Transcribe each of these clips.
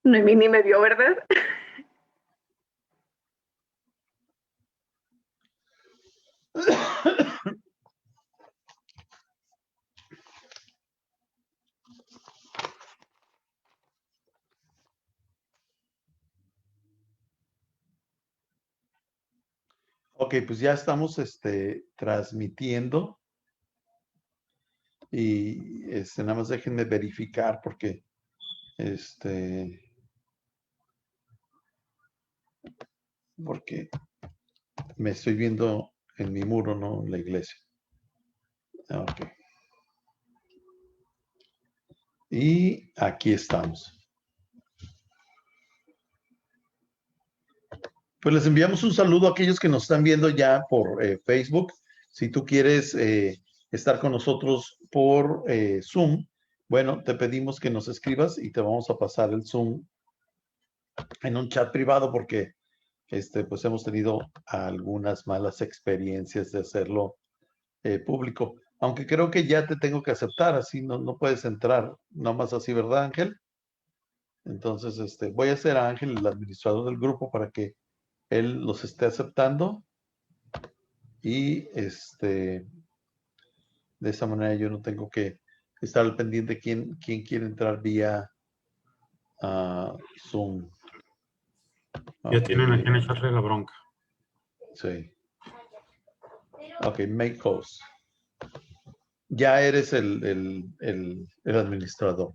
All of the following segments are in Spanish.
Noemí ni me vio, ¿verdad? Ok, pues ya estamos transmitiendo y nada más déjenme verificar porque porque me estoy viendo en mi muro, no en la iglesia. Ok. Y aquí estamos. Pues les enviamos un saludo a aquellos que nos están viendo ya por Facebook. Si tú quieres estar con nosotros por Zoom, bueno, te pedimos que nos escribas y te vamos a pasar el Zoom en un chat privado porque pues hemos tenido algunas malas experiencias de hacerlo público. Aunque creo que ya te tengo que aceptar, así no puedes entrar, nomás así, ¿verdad, Ángel? Entonces, voy a hacer a Ángel el administrador del grupo para que él los esté aceptando y de esa manera yo no tengo que estar al pendiente quién quiere entrar vía Zoom. Ya tienen a quien echarle la bronca. Sí. Ok, make host. Ya eres el administrador.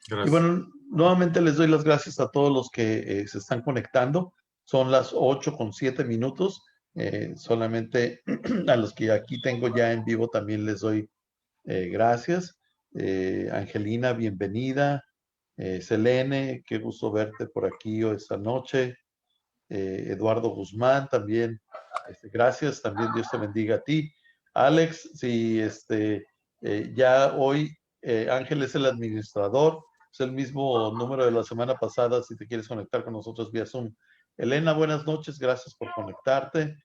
Gracias. Y bueno, nuevamente les doy las gracias a todos los que se están conectando. Son las 8:07. Solamente a los que aquí tengo ya en vivo también les doy gracias. Angelina, bienvenida. Selene, qué gusto verte por aquí hoy esta noche. Eduardo Guzmán, también, gracias. También Dios te bendiga a ti. Alex, si ya hoy Ángel es el administrador, es el mismo número de la semana pasada, si te quieres conectar con nosotros vía Zoom. Elena, buenas noches, gracias por conectarte.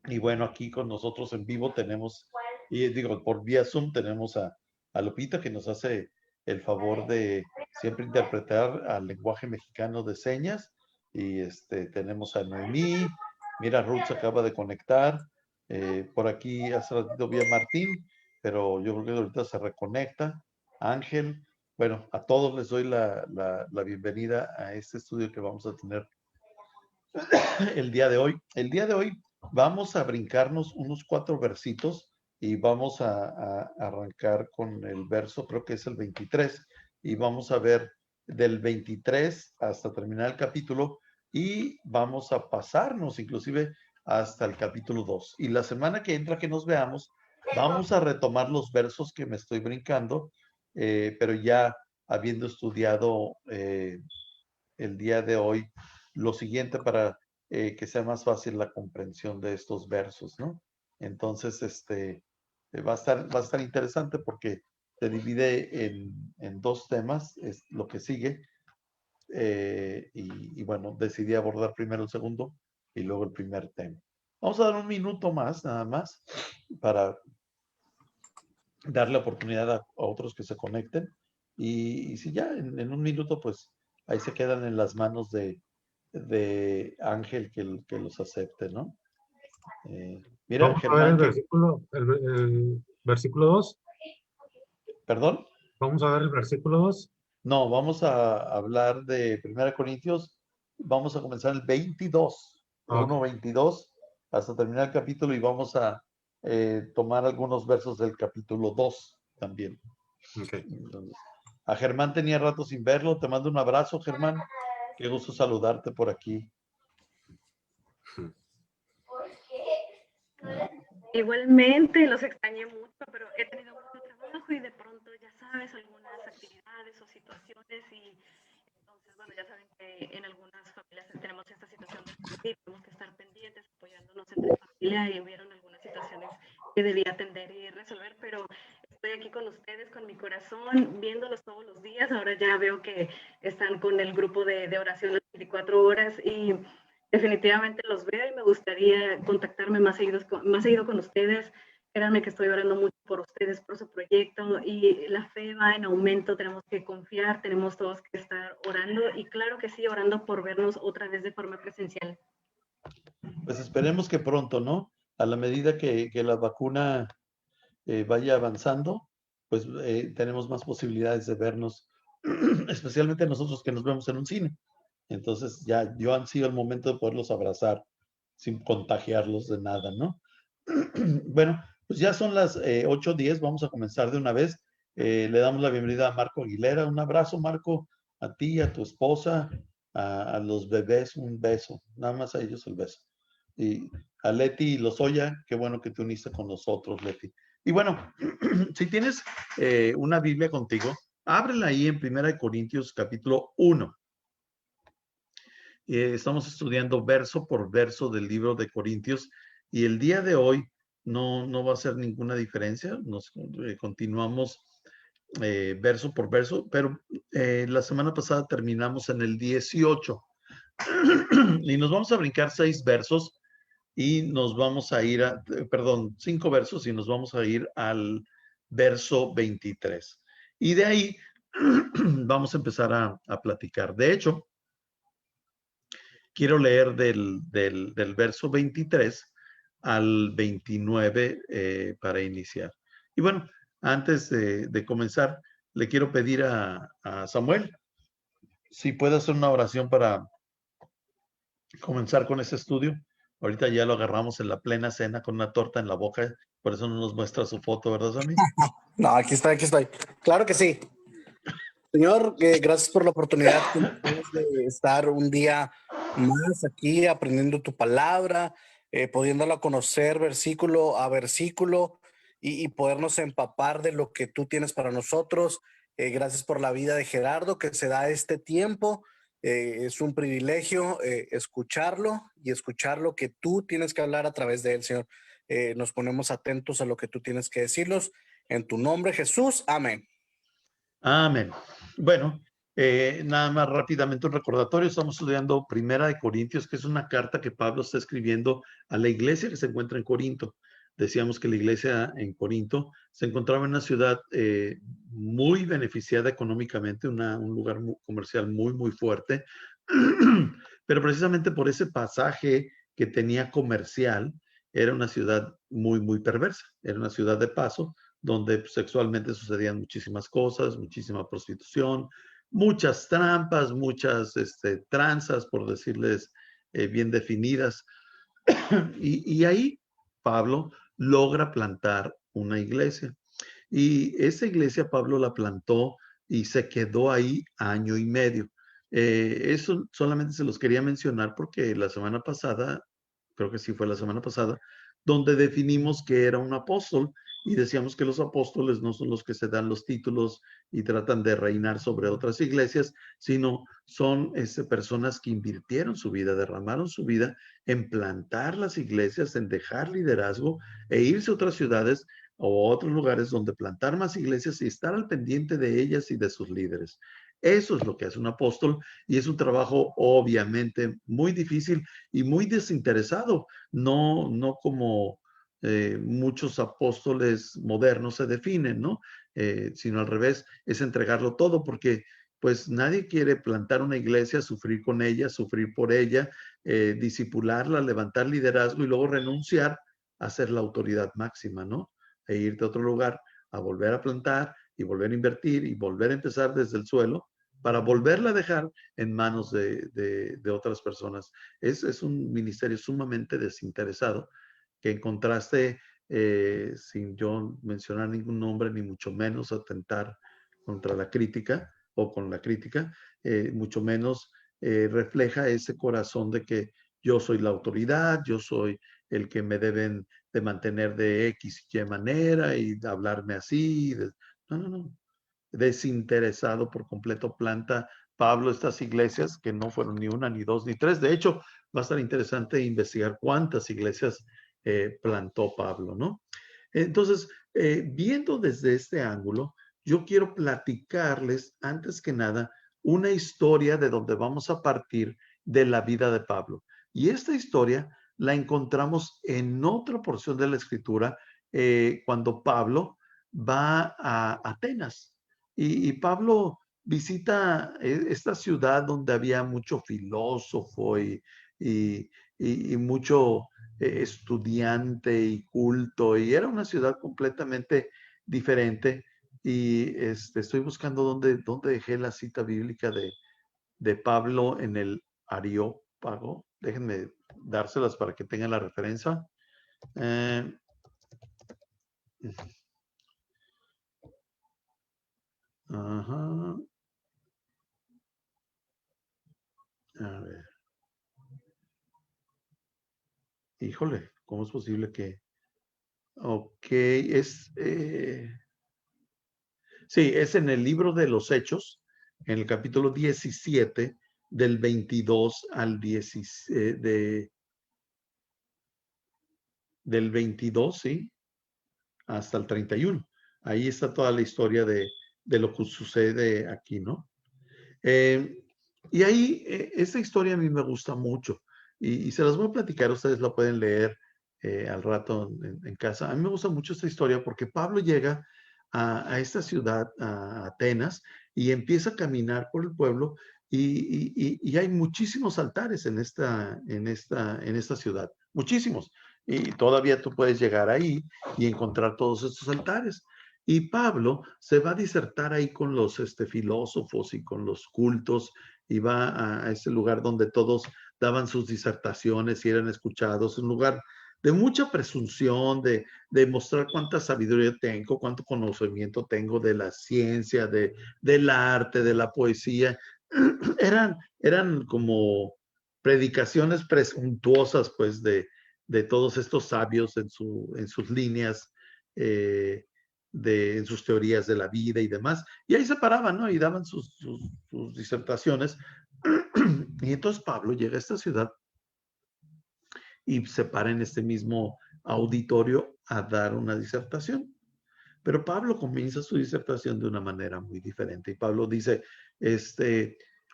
Y bueno, aquí con nosotros en vivo tenemos, y digo, por vía Zoom tenemos a Lupita que nos hace el favor de siempre interpretar al lenguaje mexicano de señas. Y tenemos a Noemí, mira, Ruth se acaba de conectar. Por aquí hace ratito vi a Martín, pero yo creo que ahorita se reconecta. Ángel, bueno, a todos les doy la bienvenida a este estudio que vamos a tener el día de hoy. El día de hoy vamos a brincarnos unos 4 versitos y vamos a arrancar con el verso, creo que es el 23, y vamos a ver del 23 hasta terminar el capítulo y vamos a pasarnos inclusive hasta el capítulo 2. Y la semana que entra que nos veamos, vamos a retomar los versos que me estoy brincando, pero ya habiendo estudiado el día de hoy lo siguiente para que sea más fácil la comprensión de estos versos, ¿no? Entonces, va a estar interesante porque se divide en 2 temas, es lo que sigue, y bueno, decidí abordar primero el segundo y luego el primer tema. Vamos a dar un minuto más, nada más, para darle oportunidad a otros que se conecten. Y si ya en un minuto, pues ahí se quedan en las manos de Ángel que los acepte, ¿no? Mira, Vamos a ver Germán, el versículo 2. ¿Perdón? Vamos a ver el versículo 2. No, vamos a hablar de 1 Corintios, vamos a comenzar el 22, Okay. 1:22, hasta terminar el capítulo y vamos a tomar algunos versos del capítulo 2 también. Okay. Entonces, a Germán tenía rato sin verlo, te mando un abrazo, Germán, qué gusto saludarte por aquí. Igualmente, los extrañé mucho, pero he tenido mucho trabajo y de pronto, ya sabes, algunas actividades o situaciones y entonces, bueno, ya saben que en algunas familias tenemos esta situación de COVID, tenemos que estar pendientes, apoyándonos entre familia y hubieron algunas situaciones que debía atender y resolver, pero estoy aquí con ustedes, con mi corazón, viéndolos todos los días. Ahora ya veo que están con el grupo de oración las 24 horas y definitivamente los veo y me gustaría contactarme más seguido con ustedes. Créanme que estoy orando mucho por ustedes, por su proyecto, y la fe va en aumento, tenemos que confiar, tenemos todos que estar orando, y claro que sí, orando por vernos otra vez de forma presencial. Pues esperemos que pronto, ¿no? A la medida que la vacuna vaya avanzando, pues tenemos más posibilidades de vernos, especialmente nosotros que nos vemos en un cine. Entonces ya yo ansío el momento de poderlos abrazar sin contagiarlos de nada, ¿no? Bueno, pues ya son las 8:10, vamos a comenzar de una vez. Le damos la bienvenida a Marco Aguilera. Un abrazo, Marco, a ti, a tu esposa, a los bebés, un beso. Nada más a ellos el beso. Y a Leti Lozoya, qué bueno que te uniste con nosotros, Leti. Y bueno, si tienes una Biblia contigo, ábrela ahí en 1 Corintios capítulo 1. Estamos estudiando verso por verso del libro de Corintios y el día de hoy no va a ser ninguna diferencia. Nos continuamos verso por verso, pero la semana pasada terminamos en el 18 y nos vamos a brincar 6 versos y nos vamos a ir a, perdón, 5 versos y nos vamos a ir al verso 23. Y de ahí vamos a empezar a platicar. De hecho, quiero leer del verso 23 al 29 para iniciar. Y bueno, antes de comenzar, le quiero pedir a Samuel si puede hacer una oración para comenzar con ese estudio. Ahorita ya lo agarramos en la plena cena con una torta en la boca, por eso no nos muestra su foto, ¿verdad, Sammy? No, aquí estoy, aquí estoy. Claro que sí. Señor, gracias por la oportunidad de estar un día más aquí aprendiendo tu palabra, pudiéndola conocer versículo a versículo y podernos empapar de lo que tú tienes para nosotros. Gracias por la vida de Gerardo, que se da este tiempo. Es un privilegio escucharlo y escuchar lo que tú tienes que hablar a través de él, Señor. Nos ponemos atentos a lo que tú tienes que decirnos. En tu nombre, Jesús. Amén. Amén. Bueno, nada más rápidamente un recordatorio. Estamos estudiando 1 Corintios, que es una carta que Pablo está escribiendo a la iglesia que se encuentra en Corinto. Decíamos que la iglesia en Corinto se encontraba en una ciudad muy beneficiada económicamente, un lugar comercial muy fuerte, pero precisamente por ese pasaje que tenía comercial, era una ciudad muy perversa, era una ciudad de paso, donde sexualmente sucedían muchísimas cosas, muchísima prostitución, muchas trampas, muchas tranzas, por decirles bien definidas. Y ahí Pablo logra plantar una iglesia. Y esa iglesia Pablo la plantó y se quedó ahí 1 año y medio. Eso solamente se los quería mencionar porque la semana pasada, creo que sí fue la semana pasada, donde definimos que era un apóstol y decíamos que los apóstoles no son los que se dan los títulos y tratan de reinar sobre otras iglesias, sino son personas que invirtieron su vida, derramaron su vida en plantar las iglesias, en dejar liderazgo e irse a otras ciudades o otros lugares donde plantar más iglesias y estar al pendiente de ellas y de sus líderes. Eso es lo que hace un apóstol y es un trabajo obviamente muy difícil y muy desinteresado, no como muchos apóstoles modernos se definen, ¿no? Sino al revés, es entregarlo todo porque pues nadie quiere plantar una iglesia, sufrir con ella, sufrir por ella, disipularla, levantar liderazgo y luego renunciar a ser la autoridad máxima, ¿no? E irte a otro lugar a volver a plantar y volver a invertir y volver a empezar desde el suelo para volverla a dejar en manos de otras personas. Es un ministerio sumamente desinteresado que en contraste, sin yo mencionar ningún nombre, ni mucho menos atentar contra la crítica o con la crítica, mucho menos refleja ese corazón de que yo soy la autoridad, yo soy el que me deben de mantener de X y Y manera y de hablarme así. No. Desinteresado por completo planta Pablo estas iglesias, que no fueron ni una, ni dos, ni tres. De hecho, va a estar interesante investigar cuántas iglesias plantó Pablo, ¿no? Entonces, viendo desde este ángulo, yo quiero platicarles, antes que nada, una historia de donde vamos a partir de la vida de Pablo. Y esta historia la encontramos en otra porción de la Escritura, cuando Pablo va a Atenas. Y Pablo visita esta ciudad donde había mucho filósofo y mucho estudiante y culto, y era una ciudad completamente diferente. Y estoy buscando dónde dejé la cita bíblica de Pablo en el Areópago. Déjenme dárselas para que tengan la referencia. Ajá. A ver. Híjole, ¿cómo es posible que? Ok, sí, es en el libro de los Hechos, en el capítulo 17, del 22 al 17, del 22, sí, hasta el 31. Ahí está toda la historia de lo que sucede aquí, ¿no? Y ahí, esta historia a mí me gusta mucho y se las voy a platicar, ustedes la pueden leer al rato en casa. A mí me gusta mucho esta historia porque Pablo llega a esta ciudad, a Atenas, y empieza a caminar por el pueblo y hay muchísimos altares en esta ciudad, muchísimos. Y todavía tú puedes llegar ahí y encontrar todos estos altares. Y Pablo se va a disertar ahí con los filósofos y con los cultos, y va a ese lugar donde todos daban sus disertaciones y eran escuchados, un lugar de mucha presunción, de mostrar cuánta sabiduría tengo, cuánto conocimiento tengo de la ciencia, del arte, de la poesía. Eran como predicaciones presuntuosas, pues, de todos estos sabios en sus líneas, en sus teorías de la vida y demás. Y ahí se paraban, ¿no? Y daban sus disertaciones. Y entonces Pablo llega a esta ciudad y se para en este mismo auditorio a dar una disertación. Pero Pablo comienza su disertación de una manera muy diferente. Y Pablo dice,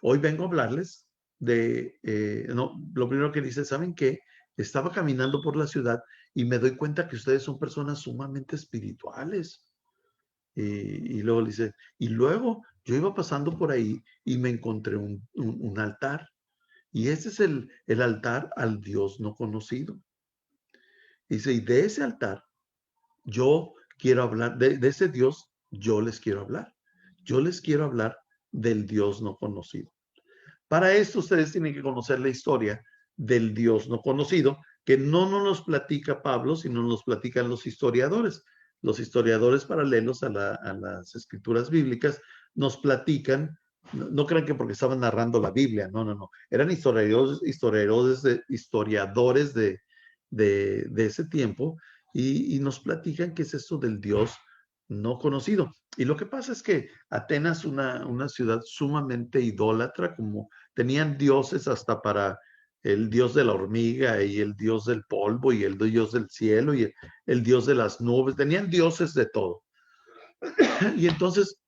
hoy vengo a hablarles no, lo primero que dice, ¿saben qué? Estaba caminando por la ciudad y me doy cuenta que ustedes son personas sumamente espirituales. Y luego le dice, y luego yo iba pasando por ahí y me encontré un altar. Y ese es el altar al Dios no conocido. Dice, y de ese altar yo quiero hablar, de ese Dios yo les quiero hablar. Yo les quiero hablar del Dios no conocido. Para esto ustedes tienen que conocer la historia del Dios no conocido, que no nos platica Pablo, sino nos platican los historiadores. Los historiadores paralelos a las escrituras bíblicas nos platican, no crean que porque estaban narrando la Biblia, no. Eran historiadores de ese tiempo, y nos platican qué es esto del Dios no conocido. Y lo que pasa es que Atenas, una ciudad sumamente idólatra, como tenían dioses hasta para el dios de la hormiga y el dios del polvo y el dios del cielo y el dios de las nubes, tenían dioses de todo. Y entonces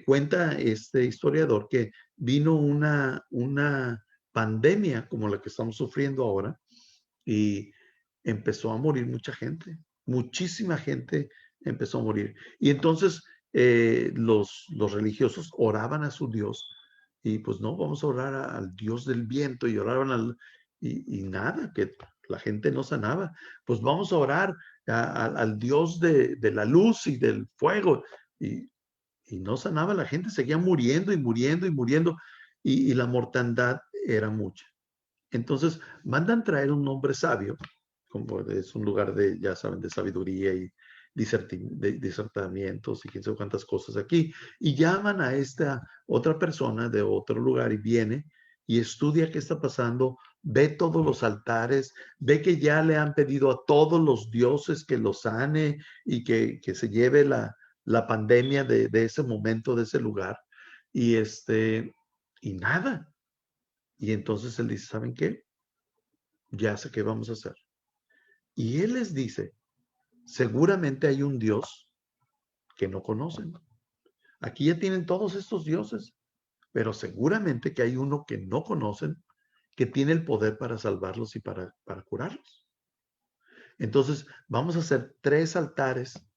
cuenta este historiador que vino una pandemia como la que estamos sufriendo ahora, y empezó a morir mucha gente, muchísima gente empezó a morir. Y entonces los religiosos oraban a su Dios, y pues no, vamos a orar al Dios del viento, y oraban y nada, que la gente no sanaba. Pues vamos a orar al Dios de la luz y del fuego, y no sanaba, la gente seguía muriendo y muriendo y muriendo, y la mortandad era mucha. Entonces mandan traer un hombre sabio, como es un lugar de, ya saben, de sabiduría y disertamientos y quién sabe cuántas cosas aquí, y llaman a esta otra persona de otro lugar, y viene y estudia qué está pasando, ve todos los altares, ve que ya le han pedido a todos los dioses que los sane y que se lleve la pandemia de ese momento, de ese lugar, y y nada. Y entonces él dice, ¿saben qué? Ya sé qué vamos a hacer. Y él les dice, seguramente hay un Dios que no conocen. Aquí ya tienen todos estos dioses, pero seguramente que hay uno que no conocen, que tiene el poder para salvarlos y para curarlos. Entonces, vamos a hacer 3 altares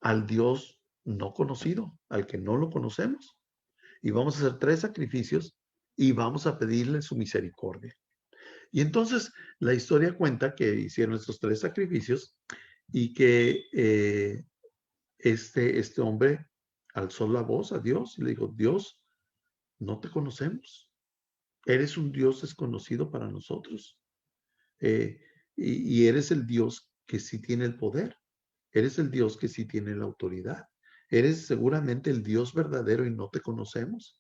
al Dios no conocido, al que no lo conocemos. Y vamos a hacer 3 sacrificios y vamos a pedirle su misericordia. Y entonces la historia cuenta que hicieron estos 3 sacrificios y que este hombre alzó la voz a Dios y le dijo, Dios, no te conocemos. Eres un Dios desconocido para nosotros. Y eres el Dios que sí tiene el poder. Eres el Dios que sí tiene la autoridad. Eres seguramente el Dios verdadero y no te conocemos.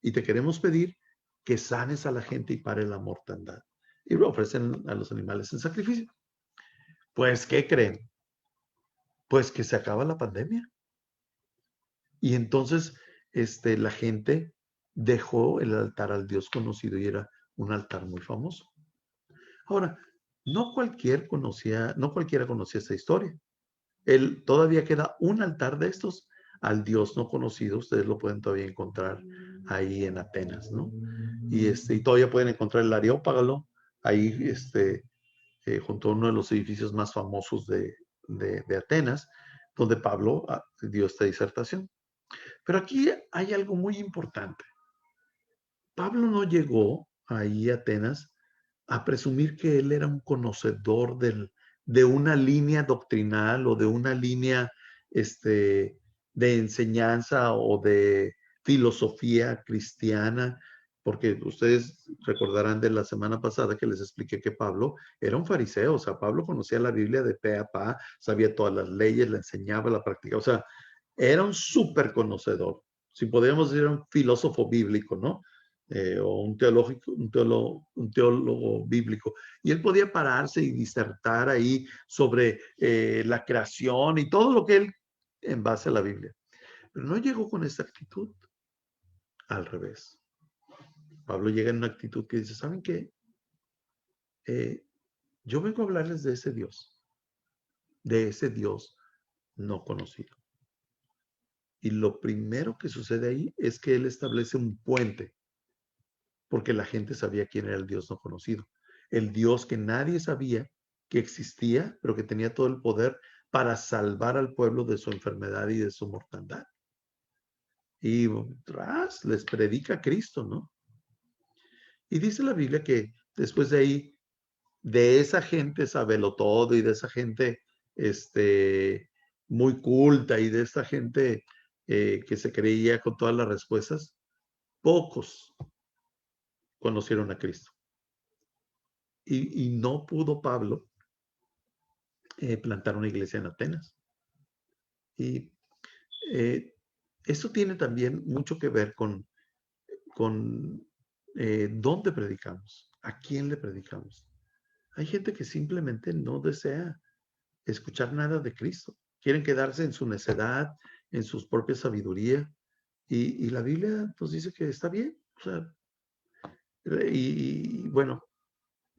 Y te queremos pedir que sanes a la gente y pare la mortandad. Y lo ofrecen a los animales en sacrificio. Pues, ¿qué creen? Pues que se acaba la pandemia. Y entonces la gente dejó el altar al Dios conocido y era un altar muy famoso. Ahora, no cualquiera conocía esta historia. Todavía queda un altar de estos al Dios no conocido. Ustedes lo pueden todavía encontrar ahí en Atenas, ¿no? Y todavía pueden encontrar el Areópagalo ahí junto a uno de los edificios más famosos de Atenas, donde Pablo dio esta disertación. Pero aquí hay algo muy importante. Pablo no llegó ahí a Atenas a presumir que él era un conocedor de una línea doctrinal o de una línea de enseñanza o de filosofía cristiana, porque ustedes recordarán de la semana pasada que les expliqué que Pablo era un fariseo, o sea, Pablo conocía la Biblia de pe a pa, sabía todas las leyes, la enseñaba, la practicaba, o sea, era un súper conocedor. Si podríamos decir, un filósofo bíblico, ¿no? O un teólogo bíblico. Y él podía pararse y disertar ahí sobre la creación y todo lo que él, en base a la Biblia. Pero no llegó con esa actitud. Al revés. Pablo llega en una actitud que dice, ¿saben qué? Yo vengo a hablarles de ese Dios no conocido. Y lo primero que sucede ahí es que él establece un puente, porque la gente sabía quién era el Dios no conocido. El Dios que nadie sabía que existía, pero que tenía todo el poder para salvar al pueblo de su enfermedad y de su mortandad. Y les predica a Cristo, ¿no? Y dice la Biblia que después de ahí, de esa gente sabelo todo y de esa gente muy culta y de esa gente que se creía con todas las respuestas, pocos conocieron a Cristo. Y no pudo Pablo plantar una iglesia en Atenas. Y eso tiene también mucho que ver con dónde predicamos, a quién le predicamos. Hay gente que simplemente no desea escuchar nada de Cristo. Quieren quedarse en su necedad, en su propia sabiduría. Y la Biblia nos dice que está bien. O sea, y bueno,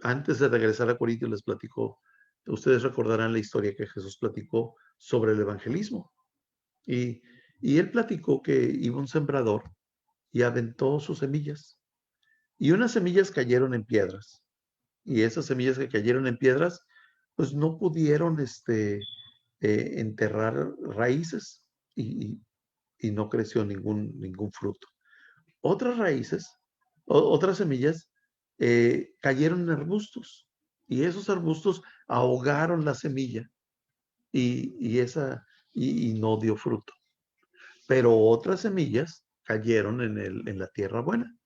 antes de regresar a Corintios les platico, ustedes recordarán la historia que Jesús platicó sobre el evangelismo. Y él platicó que iba un sembrador y aventó sus semillas. Y unas semillas cayeron en piedras. Y esas semillas que cayeron en piedras, pues no pudieron enterrar raíces y no creció ningún fruto. Otras raíces, otras semillas, cayeron en arbustos y esos arbustos ahogaron la semilla y no dio fruto. Pero otras semillas cayeron en la tierra buena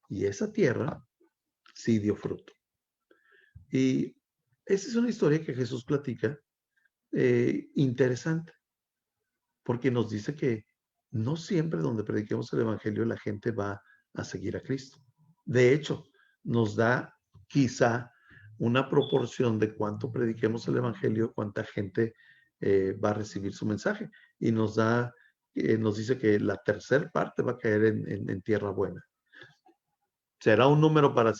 y esa tierra sí dio fruto. Y esa es una historia que Jesús platica interesante, porque nos dice que no siempre donde prediquemos el evangelio la gente va a seguir a Cristo. De hecho, nos da quizá una proporción de cuánto prediquemos el evangelio, cuánta gente va a recibir su mensaje. Y nos dice que la tercera parte va a caer en tierra buena. ¿Será un número para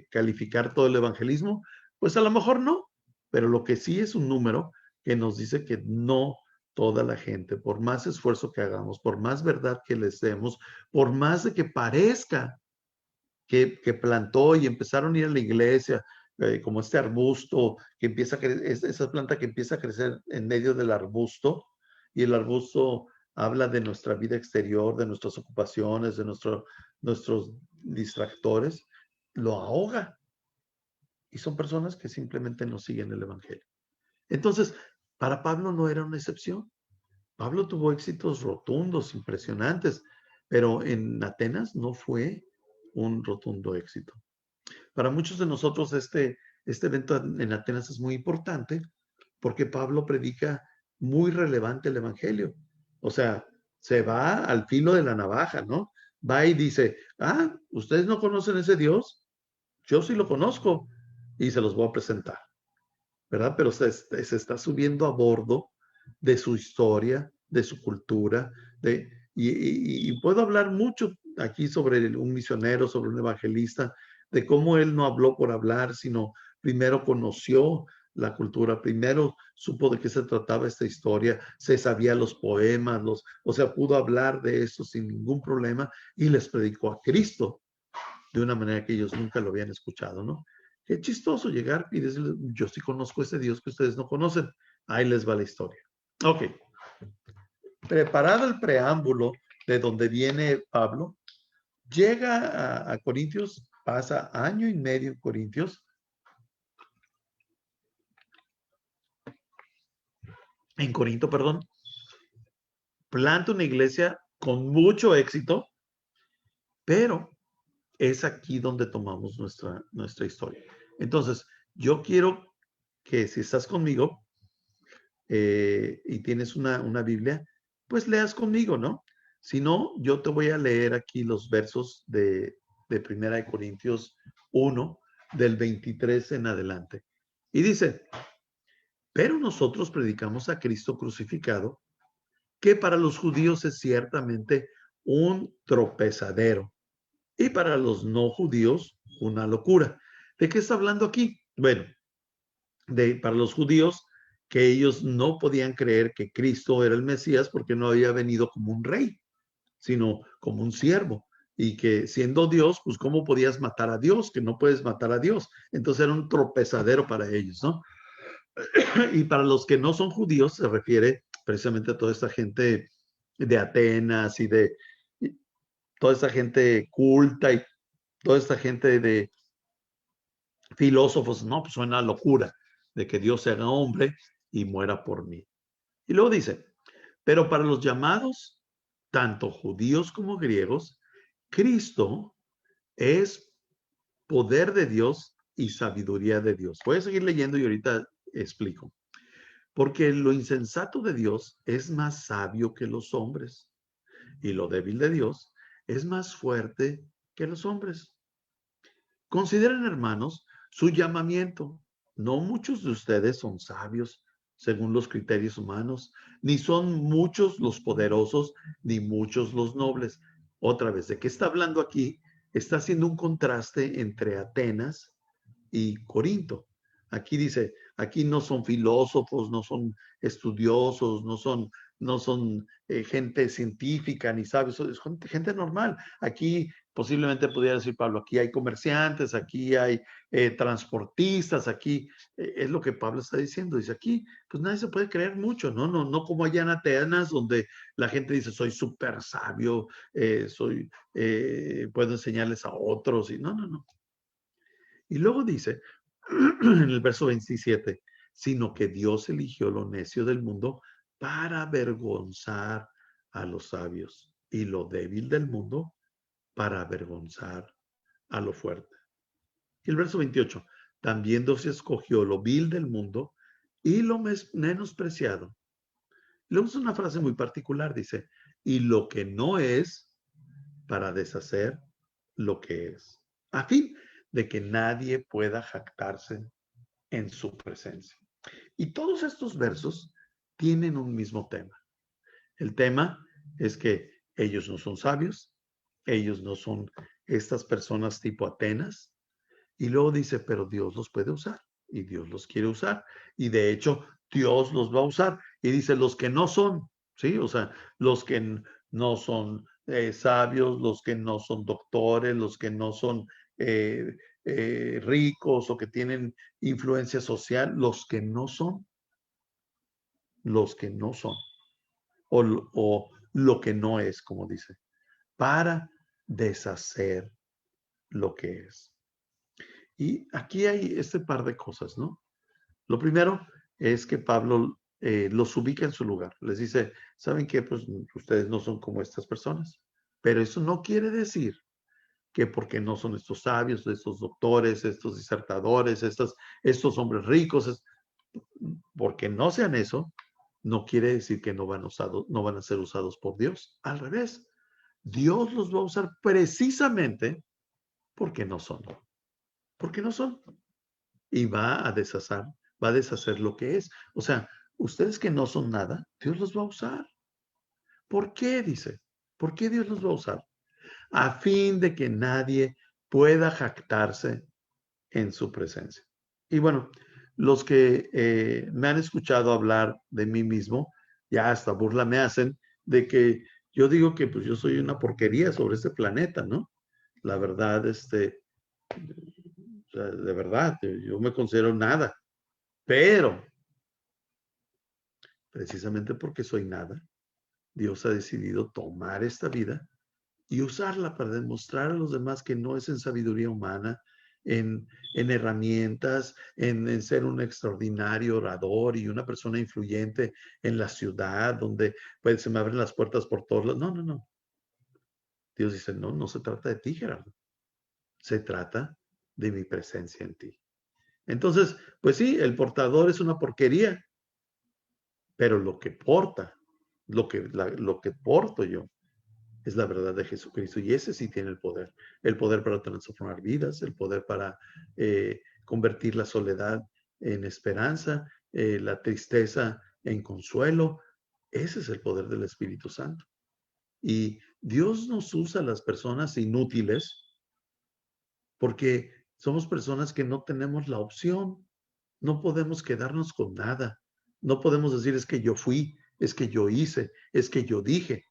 calificar todo el evangelismo? Pues a lo mejor no, pero lo que sí es un número que nos dice que no toda la gente, por más esfuerzo que hagamos, por más verdad que les demos, por más de que parezca que plantó y empezaron a ir a la iglesia como este arbusto que empieza a crecer, esa planta que empieza a crecer en medio del arbusto, y el arbusto habla de nuestra vida exterior, de nuestras ocupaciones, de nuestros distractores, lo ahoga. Y son personas que simplemente no siguen el Evangelio. Entonces, para Pablo no era una excepción. Pablo tuvo éxitos rotundos, impresionantes, pero en Atenas no fue un rotundo éxito. Para muchos de nosotros este evento en Atenas es muy importante porque Pablo predica muy relevante el Evangelio. O sea, se va al filo de la navaja, ¿no? Va y dice, ¿ustedes no conocen ese Dios? Yo sí lo conozco y se los voy a presentar, ¿verdad? Pero se está subiendo a bordo de su historia, de su cultura, y puedo hablar mucho aquí sobre un misionero, sobre un evangelista, de cómo él no habló por hablar, sino primero conoció la cultura, primero supo de qué se trataba esta historia, se sabía los poemas, o sea, pudo hablar de eso sin ningún problema y les predicó a Cristo de una manera que ellos nunca lo habían escuchado, ¿no? Qué chistoso llegar y decirles, yo sí conozco ese Dios que ustedes no conocen. Ahí les va la historia. Ok. Preparado el preámbulo de donde viene Pablo, llega a Corintios, pasa año y medio en Corintios, en Corinto, perdón, planta una iglesia con mucho éxito, pero es aquí donde tomamos nuestra historia. Entonces, yo quiero que si estás conmigo y tienes una Biblia, pues leas conmigo, ¿no? Si no, yo te voy a leer aquí los versos de 1 Corintios 1, del 23 en adelante. Y dice, pero nosotros predicamos a Cristo crucificado, que para los judíos es ciertamente un tropezadero y para los no judíos una locura. ¿De qué está hablando aquí? Bueno, para los judíos, que ellos no podían creer que Cristo era el Mesías porque no había venido como un rey, sino como un siervo. Y que siendo Dios, pues ¿cómo podías matar a Dios? Que no puedes matar a Dios. Entonces era un tropezadero para ellos, ¿no? Y para los que no son judíos, se refiere precisamente a toda esta gente de Atenas y toda esta gente culta y toda esta gente de filósofos, no, pues suena locura de que Dios se haga hombre y muera por mí. Y luego dice, pero para los llamados, tanto judíos como griegos, Cristo es poder de Dios y sabiduría de Dios. Voy a seguir leyendo y ahorita explico. Porque lo insensato de Dios es más sabio que los hombres, y lo débil de Dios es más fuerte que los hombres. Consideren, hermanos, su llamamiento. No muchos de ustedes son sabios según los criterios humanos, ni son muchos los poderosos, ni muchos los nobles. Otra vez, ¿de qué está hablando aquí? Está haciendo un contraste entre Atenas y Corinto. Aquí dice, aquí no son filósofos, no son estudiosos, no son gente científica ni sabios, es gente normal. Aquí posiblemente pudiera decir Pablo, aquí hay comerciantes, aquí hay transportistas, aquí es lo que Pablo está diciendo. Dice aquí, pues nadie se puede creer mucho, no como allá en Atenas, donde la gente dice, soy súper sabio, puedo enseñarles a otros, y no. Y luego dice, en el verso 27, sino que Dios eligió lo necio del mundo para avergonzar a los sabios y lo débil del mundo para avergonzar a lo fuerte. Y el verso 28, también Dios escogió lo vil del mundo y lo menospreciado. Luego es una frase muy particular, dice, y lo que no es para deshacer lo que es, a fin de que nadie pueda jactarse en su presencia. Y todos estos versos tienen un mismo tema. El tema es que ellos no son sabios, ellos no son estas personas tipo Atenas, y luego dice, pero Dios los puede usar, y Dios los quiere usar, y de hecho Dios los va a usar, y dice, los que no son, ¿sí? O sea, los que no son sabios, los que no son doctores, los que no son ricos o que tienen influencia social, los que no son, o lo que no es, como dice, para deshacer lo que es. Y aquí hay este par de cosas, ¿no? Lo primero es que Pablo los ubica en su lugar. Les dice, ¿saben qué? Pues ustedes no son como estas personas. Pero eso no quiere decir que porque no son estos sabios, estos doctores, estos disertadores, estos hombres ricos, porque no sean eso, no quiere decir que no van a ser usados por Dios. Al revés, Dios los va a usar precisamente porque no son. Porque no son. Y va a deshacer lo que es. O sea, ustedes que no son nada, Dios los va a usar. ¿Por qué? Dice. ¿Por qué Dios los va a usar? A fin de que nadie pueda jactarse en su presencia. Y bueno, los que me han escuchado hablar de mí mismo, ya hasta burla me hacen de que yo digo que pues yo soy una porquería sobre este planeta, ¿no? La verdad, o sea, de verdad, yo me considero nada, pero precisamente porque soy nada, Dios ha decidido tomar esta vida y usarla para demostrar a los demás que no es en sabiduría humana, en herramientas, en ser un extraordinario orador y una persona influyente en la ciudad, donde pues, se me abren las puertas por todos lados. No, no, no. Dios dice, no, no se trata de ti, Gerardo. Se trata de mi presencia en ti. Entonces, pues sí, el portador es una porquería, pero lo que porta, lo que porto yo, es la verdad de Jesucristo y ese sí tiene el poder para transformar vidas, el poder para convertir la soledad en esperanza, la tristeza en consuelo. Ese es el poder del Espíritu Santo. Y Dios nos usa a las personas inútiles porque somos personas que no tenemos la opción, no podemos quedarnos con nada, no podemos decir es que yo fui, es que yo hice, es que yo dije.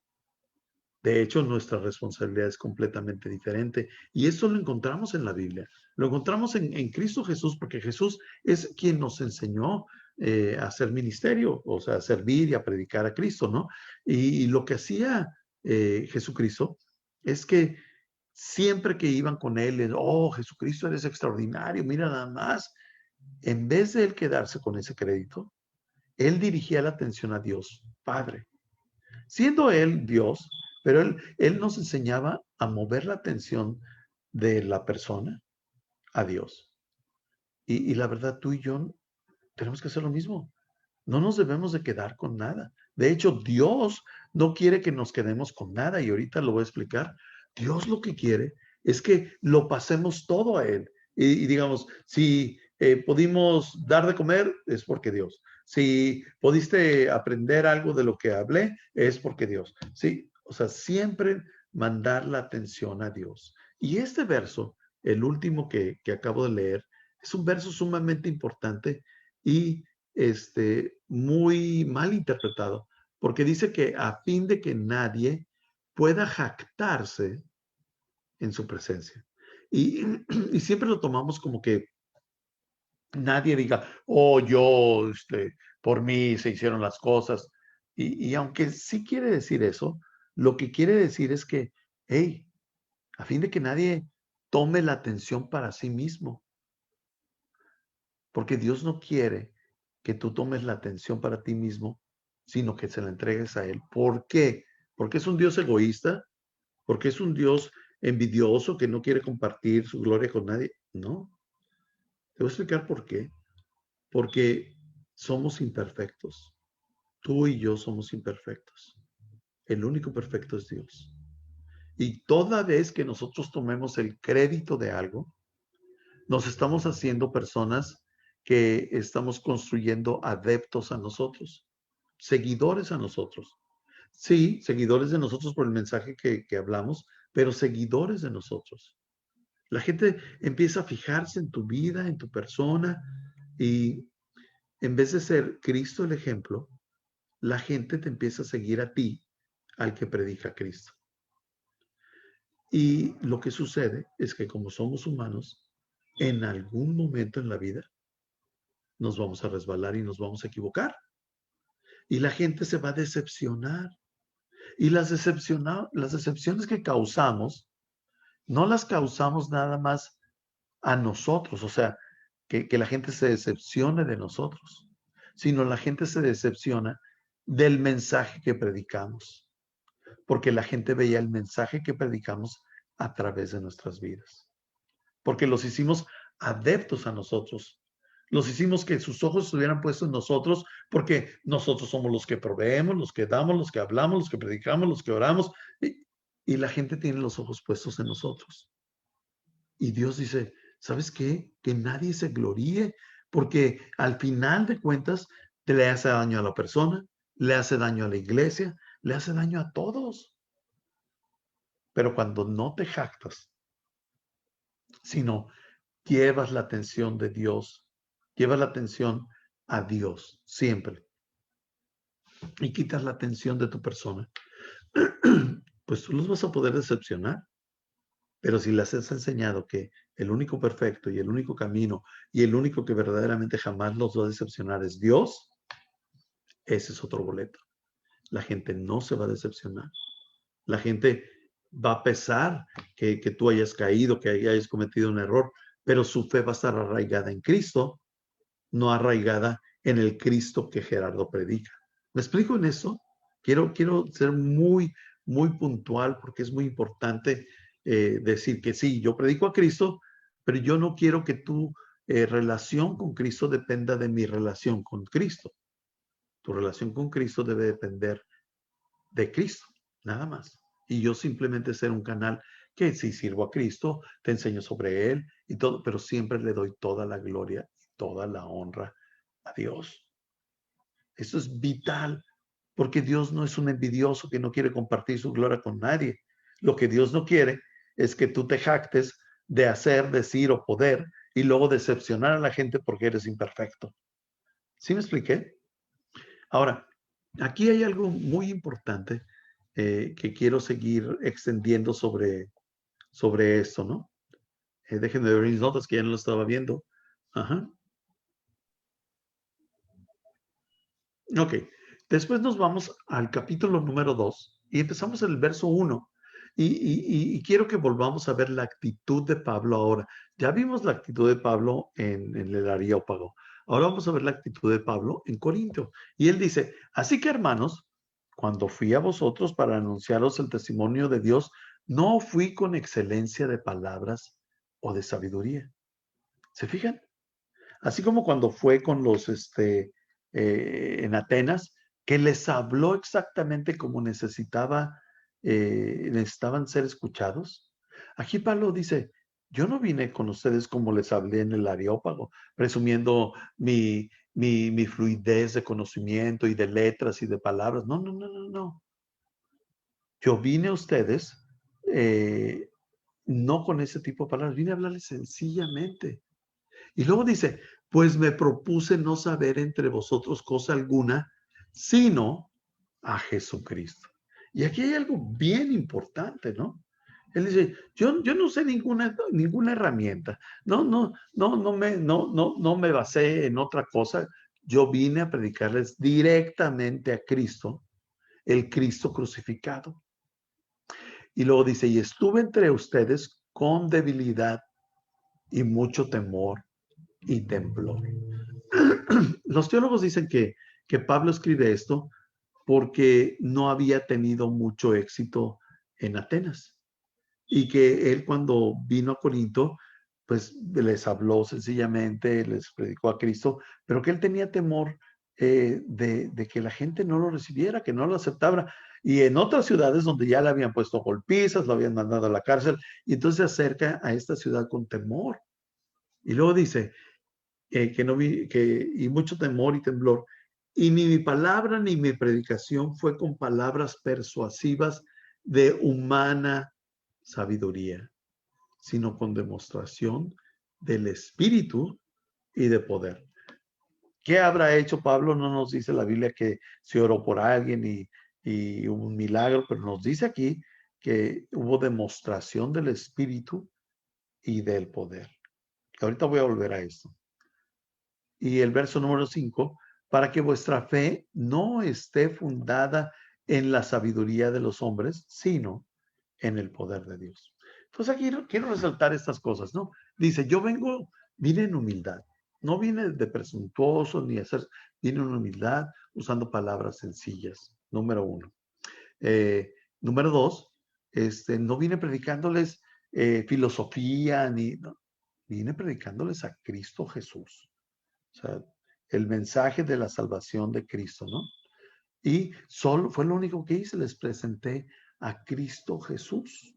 De hecho, nuestra responsabilidad es completamente diferente. Y eso lo encontramos en la Biblia. Lo encontramos en Cristo Jesús, porque Jesús es quien nos enseñó a hacer ministerio, o sea, a servir y a predicar a Cristo, ¿no? Y lo que hacía Jesucristo es que siempre que iban con él, oh, Jesucristo, eres extraordinario, mira nada más. En vez de él quedarse con ese crédito, él dirigía la atención a Dios, Padre. Siendo él Dios, pero él nos enseñaba a mover la atención de la persona a Dios. Y la verdad, tú y yo tenemos que hacer lo mismo. No nos debemos de quedar con nada. De hecho, Dios no quiere que nos quedemos con nada y ahorita lo voy a explicar. Dios lo que quiere es que lo pasemos todo a Él. Y digamos, si pudimos dar de comer, es porque Dios. Si pudiste aprender algo de lo que hablé, es porque Dios. Sí, o sea, siempre mandar la atención a Dios. Y este verso, el último que acabo de leer, es un verso sumamente importante y muy mal interpretado, porque dice que a fin de que nadie pueda jactarse en su presencia. Y siempre lo tomamos como que nadie diga, oh, yo, por mí se hicieron las cosas. Y aunque sí quiere decir eso, lo que quiere decir es que, hey, a fin de que nadie tome la atención para sí mismo, porque Dios no quiere que tú tomes la atención para ti mismo, sino que se la entregues a Él. ¿Por qué? Porque es un Dios egoísta, porque es un Dios envidioso que no quiere compartir su gloria con nadie. No. Te voy a explicar por qué. Porque somos imperfectos. Tú y yo somos imperfectos. El único perfecto es Dios. Y toda vez que nosotros tomemos el crédito de algo, nos estamos haciendo personas que estamos construyendo adeptos a nosotros, seguidores a nosotros. Sí, seguidores de nosotros por el mensaje que hablamos, pero seguidores de nosotros. La gente empieza a fijarse en tu vida, en tu persona, y en vez de ser Cristo el ejemplo, la gente te empieza a seguir a ti, al que predica Cristo. Y lo que sucede es que como somos humanos, en algún momento en la vida nos vamos a resbalar y nos vamos a equivocar. Y la gente se va a decepcionar. Y las decepciones que causamos, no las causamos nada más a nosotros, o sea, que la gente se decepcione de nosotros, sino la gente se decepciona del mensaje que predicamos, porque la gente veía el mensaje que predicamos a través de nuestras vidas, porque los hicimos adeptos a nosotros, los hicimos que sus ojos estuvieran puestos en nosotros, porque nosotros somos los que proveemos, los que damos, los que hablamos, los que predicamos, los que oramos, y la gente tiene los ojos puestos en nosotros. Y Dios dice, ¿sabes qué? Que nadie se gloríe, porque al final de cuentas te le hace daño a la persona, le hace daño a la iglesia, le hace daño a todos. Pero cuando no te jactas, sino llevas la atención de Dios, llevas la atención a Dios siempre, y quitas la atención de tu persona, pues tú los vas a poder decepcionar. Pero si les has enseñado que el único perfecto y el único camino y el único que verdaderamente jamás los va a decepcionar es Dios, ese es otro boleto. La gente no se va a decepcionar. La gente va a pesar que tú hayas caído, que hayas cometido un error, pero su fe va a estar arraigada en Cristo, no arraigada en el Cristo que Gerardo predica. ¿Me explico en eso? Quiero ser muy, muy puntual porque es muy importante decir que sí, yo predico a Cristo, pero yo no quiero que tu relación con Cristo dependa de mi relación con Cristo. Tu relación con Cristo debe depender de Cristo, nada más. Y yo simplemente ser un canal que sí sirvo a Cristo, te enseño sobre Él y todo, pero siempre le doy toda la gloria y toda la honra a Dios. Eso es vital, porque Dios no es un envidioso que no quiere compartir su gloria con nadie. Lo que Dios no quiere es que tú te jactes de hacer, decir o poder y luego decepcionar a la gente porque eres imperfecto. ¿Sí me expliqué? Ahora, aquí hay algo muy importante que quiero seguir extendiendo sobre esto, ¿no? Déjenme ver mis notas que ya no lo estaba viendo. Ajá. Ok. Después nos vamos al capítulo número 2 y empezamos en el verso 1. Y quiero que volvamos a ver la actitud de Pablo ahora. Ya vimos la actitud de Pablo en el Areópago. Ahora vamos a ver la actitud de Pablo en Corinto. Y él dice, así que hermanos, cuando fui a vosotros para anunciaros el testimonio de Dios, no fui con excelencia de palabras o de sabiduría. ¿Se fijan? Así como cuando fue con los en Atenas, que les habló exactamente como necesitaban ser escuchados. Aquí Pablo dice, yo no vine con ustedes como les hablé en el Areópago, presumiendo mi fluidez de conocimiento y de letras y de palabras. No, no, no, no, no. Yo vine a ustedes no con ese tipo de palabras, vine a hablarles sencillamente. Y luego dice, pues me propuse no saber entre vosotros cosa alguna, sino a Jesucristo. Y aquí hay algo bien importante, ¿no? Él dice, yo no sé ninguna herramienta, no me basé en otra cosa, yo vine a predicarles directamente a Cristo, el Cristo crucificado. Y luego dice, y estuve entre ustedes con debilidad y mucho temor y temblor. Los teólogos dicen que Pablo escribe esto porque no había tenido mucho éxito en Atenas y que él cuando vino a Corinto, pues les habló sencillamente, les predicó a Cristo, pero que él tenía temor de que la gente no lo recibiera, que no lo aceptara. Y en otras ciudades donde ya le habían puesto golpizas, lo habían mandado a la cárcel, y entonces se acerca a esta ciudad con temor. Y luego dice, y mucho temor y temblor. Y ni mi palabra ni mi predicación fue con palabras persuasivas de humana sabiduría, sino con demostración del Espíritu y de poder. ¿Qué habrá hecho Pablo? No nos dice la Biblia que se oró por alguien y hubo un milagro, pero nos dice aquí que hubo demostración del Espíritu y del poder. Ahorita voy a volver a esto. Y el verso número 5, para que vuestra fe no esté fundada en la sabiduría de los hombres, sino en el poder de Dios. Entonces aquí quiero resaltar estas cosas, ¿no? Dice, vine en humildad. No vine de presuntuoso ni vine en humildad usando palabras sencillas, número 1. Número 2, no vine predicándoles filosofía, no, vine predicándoles a Cristo Jesús. O sea, el mensaje de la salvación de Cristo, ¿no? Y solo fue lo único que hice, les presenté a Cristo Jesús.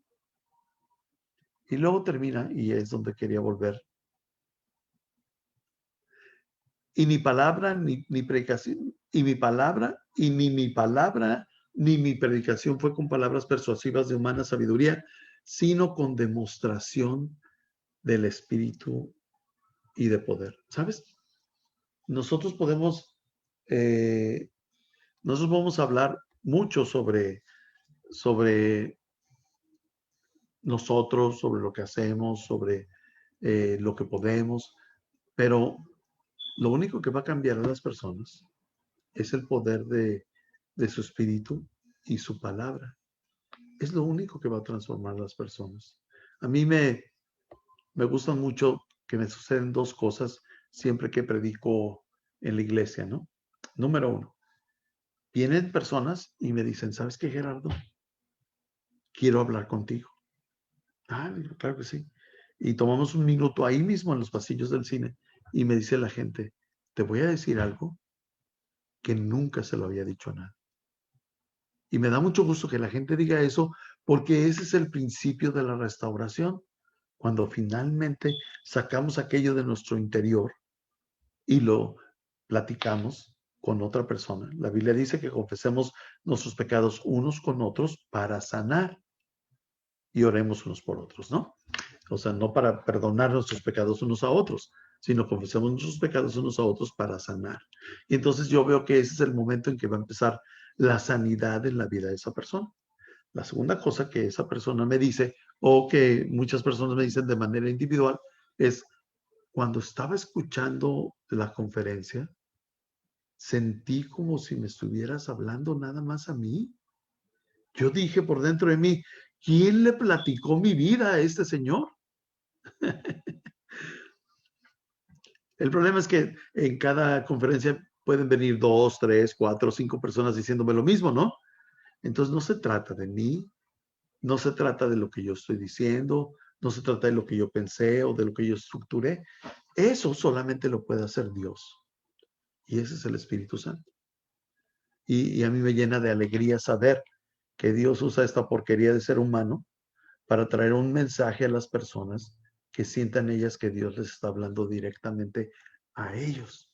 Y luego termina, y es donde quería volver. Y mi palabra, ni predicación, y mi palabra, y ni mi palabra, ni mi predicación fue con palabras persuasivas de humana sabiduría, sino con demostración del Espíritu y de poder. ¿Sabes? Nosotros podemos hablar mucho sobre nosotros, sobre lo que hacemos, sobre lo que podemos, pero lo único que va a cambiar a las personas es el poder de su espíritu y su palabra. Es lo único que va a transformar a las personas. A mí me gustan mucho que me suceden dos cosas siempre que predico en la iglesia, ¿no? Número 1, vienen personas y me dicen, ¿sabes qué, Gerardo? Quiero hablar contigo. Claro que sí. Y tomamos un minuto ahí mismo en los pasillos del cine y me dice la gente, te voy a decir algo que nunca se lo había dicho a nadie. Y me da mucho gusto que la gente diga eso porque ese es el principio de la restauración. Cuando finalmente sacamos aquello de nuestro interior y lo platicamos con otra persona. La Biblia dice que confesemos nuestros pecados unos con otros para sanar y oremos unos por otros, ¿no? O sea, no para perdonar nuestros pecados unos a otros, sino confesamos nuestros pecados unos a otros para sanar. Y entonces yo veo que ese es el momento en que va a empezar la sanidad en la vida de esa persona. La segunda cosa que esa persona me dice, o que muchas personas me dicen de manera individual, es cuando estaba escuchando la conferencia, sentí como si me estuvieras hablando nada más a mí. Yo dije por dentro de mí, ¿quién le platicó mi vida a este señor? El problema es que en cada conferencia pueden venir 2, 3, 4, 5 personas diciéndome lo mismo, ¿no? Entonces no se trata de mí, no se trata de lo que yo estoy diciendo, no se trata de lo que yo pensé o de lo que yo estructuré. Eso solamente lo puede hacer Dios. Y ese es el Espíritu Santo. Y a mí me llena de alegría saber que Dios usa esta porquería de ser humano para traer un mensaje a las personas que sientan ellas que Dios les está hablando directamente a ellos.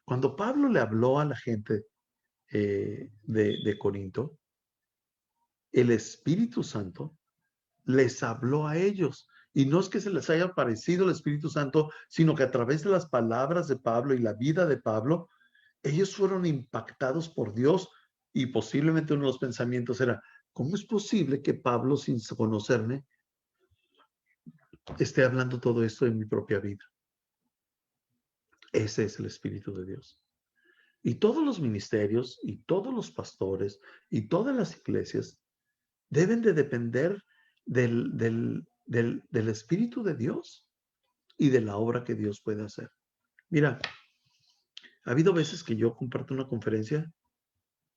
Cuando Pablo le habló a la gente de Corinto, el Espíritu Santo les habló a ellos. Y no es que se les haya aparecido el Espíritu Santo, sino que a través de las palabras de Pablo y la vida de Pablo, ellos fueron impactados por Dios y posiblemente uno de los pensamientos era, ¿cómo es posible que Pablo, sin conocerme, esté hablando todo esto en mi propia vida? Ese es el Espíritu de Dios. Y todos los ministerios y todos los pastores y todas las iglesias deben de depender del Espíritu de Dios y de la obra que Dios puede hacer. Mira, ha habido veces que yo comparto una conferencia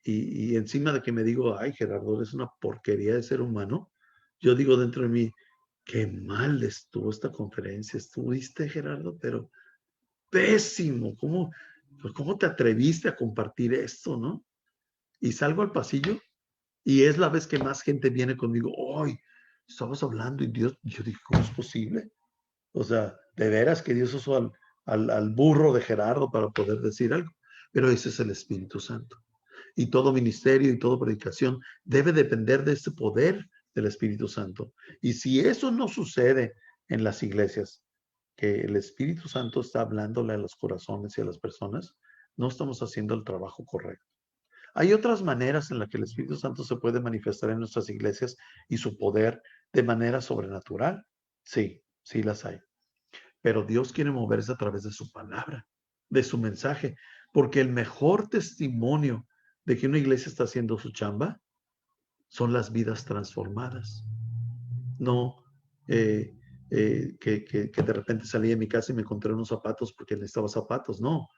y encima de que me digo, ay, Gerardo, eres una porquería de ser humano, yo digo dentro de mí, qué mal estuvo esta conferencia, estuviste, Gerardo, pero pésimo, ¿cómo te atreviste a compartir esto, no? Y salgo al pasillo y es la vez que más gente viene conmigo, hoy estamos hablando y Dios, yo dije, ¿cómo es posible? O sea, de veras que Dios usó al burro de Gerardo para poder decir algo, pero ese es el Espíritu Santo. Y todo ministerio y toda predicación debe depender de este poder del Espíritu Santo. Y si eso no sucede en las iglesias, que el Espíritu Santo está hablándole a los corazones y a las personas, no estamos haciendo el trabajo correcto. Hay otras maneras en las que el Espíritu Santo se puede manifestar en nuestras iglesias y su poder de manera sobrenatural. Sí, Sí las hay. Pero Dios quiere moverse a través de su palabra, de su mensaje, porque el mejor testimonio de que una iglesia está haciendo su chamba son las vidas transformadas. No que de repente salí de mi casa y me encontré unos zapatos porque necesitaba zapatos. No,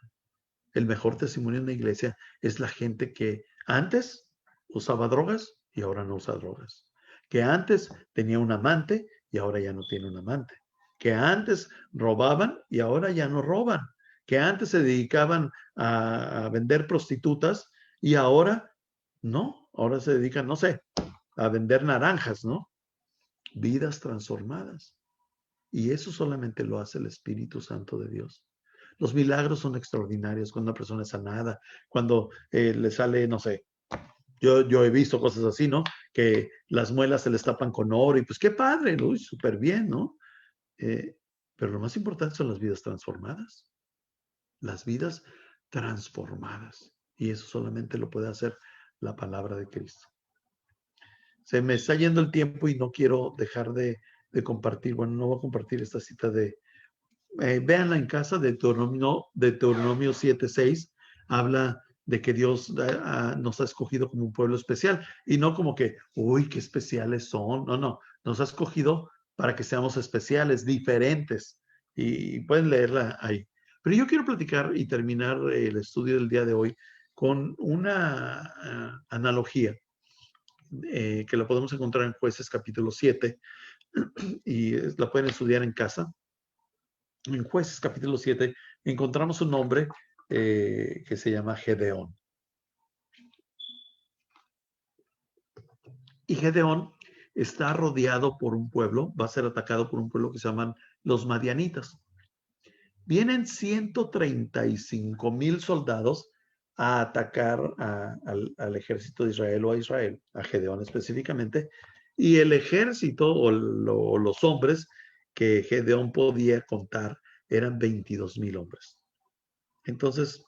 el mejor testimonio en la iglesia es la gente que antes usaba drogas y ahora no usa drogas. Que antes tenía un amante y ahora ya no tiene un amante. Que antes robaban y ahora ya no roban. Que antes se dedicaban a vender prostitutas y ahora no. Ahora se dedican, no sé, a vender naranjas, ¿no? Vidas transformadas. Y eso solamente lo hace el Espíritu Santo de Dios. Los milagros son extraordinarios cuando una persona es sanada, cuando le sale, no sé, yo he visto cosas así, ¿no? Que las muelas se les tapan con oro y pues qué padre, uy, súper bien, ¿no? Pero lo más importante son las vidas transformadas. Las vidas transformadas. Y eso solamente lo puede hacer la palabra de Cristo. Se me está yendo el tiempo y no quiero dejar de compartir, bueno, no voy a compartir esta cita de, véanla en casa, de Deuteronomio 7:6, habla de que Dios nos ha escogido como un pueblo especial y no como que, uy, qué especiales son, no, nos ha escogido para que seamos especiales, diferentes y pueden leerla ahí. Pero yo quiero platicar y terminar el estudio del día de hoy con una analogía que la podemos encontrar en Jueces capítulo 7 y la pueden estudiar en casa. En Jueces capítulo 7 encontramos un hombre que se llama Gedeón. Y Gedeón está rodeado por un pueblo, va a ser atacado por un pueblo que se llaman los madianitas. Vienen 135,000 soldados a atacar al ejército de Israel o a Israel, a Gedeón específicamente, y el ejército o los hombres que Gedeón podía contar eran 22,000 hombres. Entonces,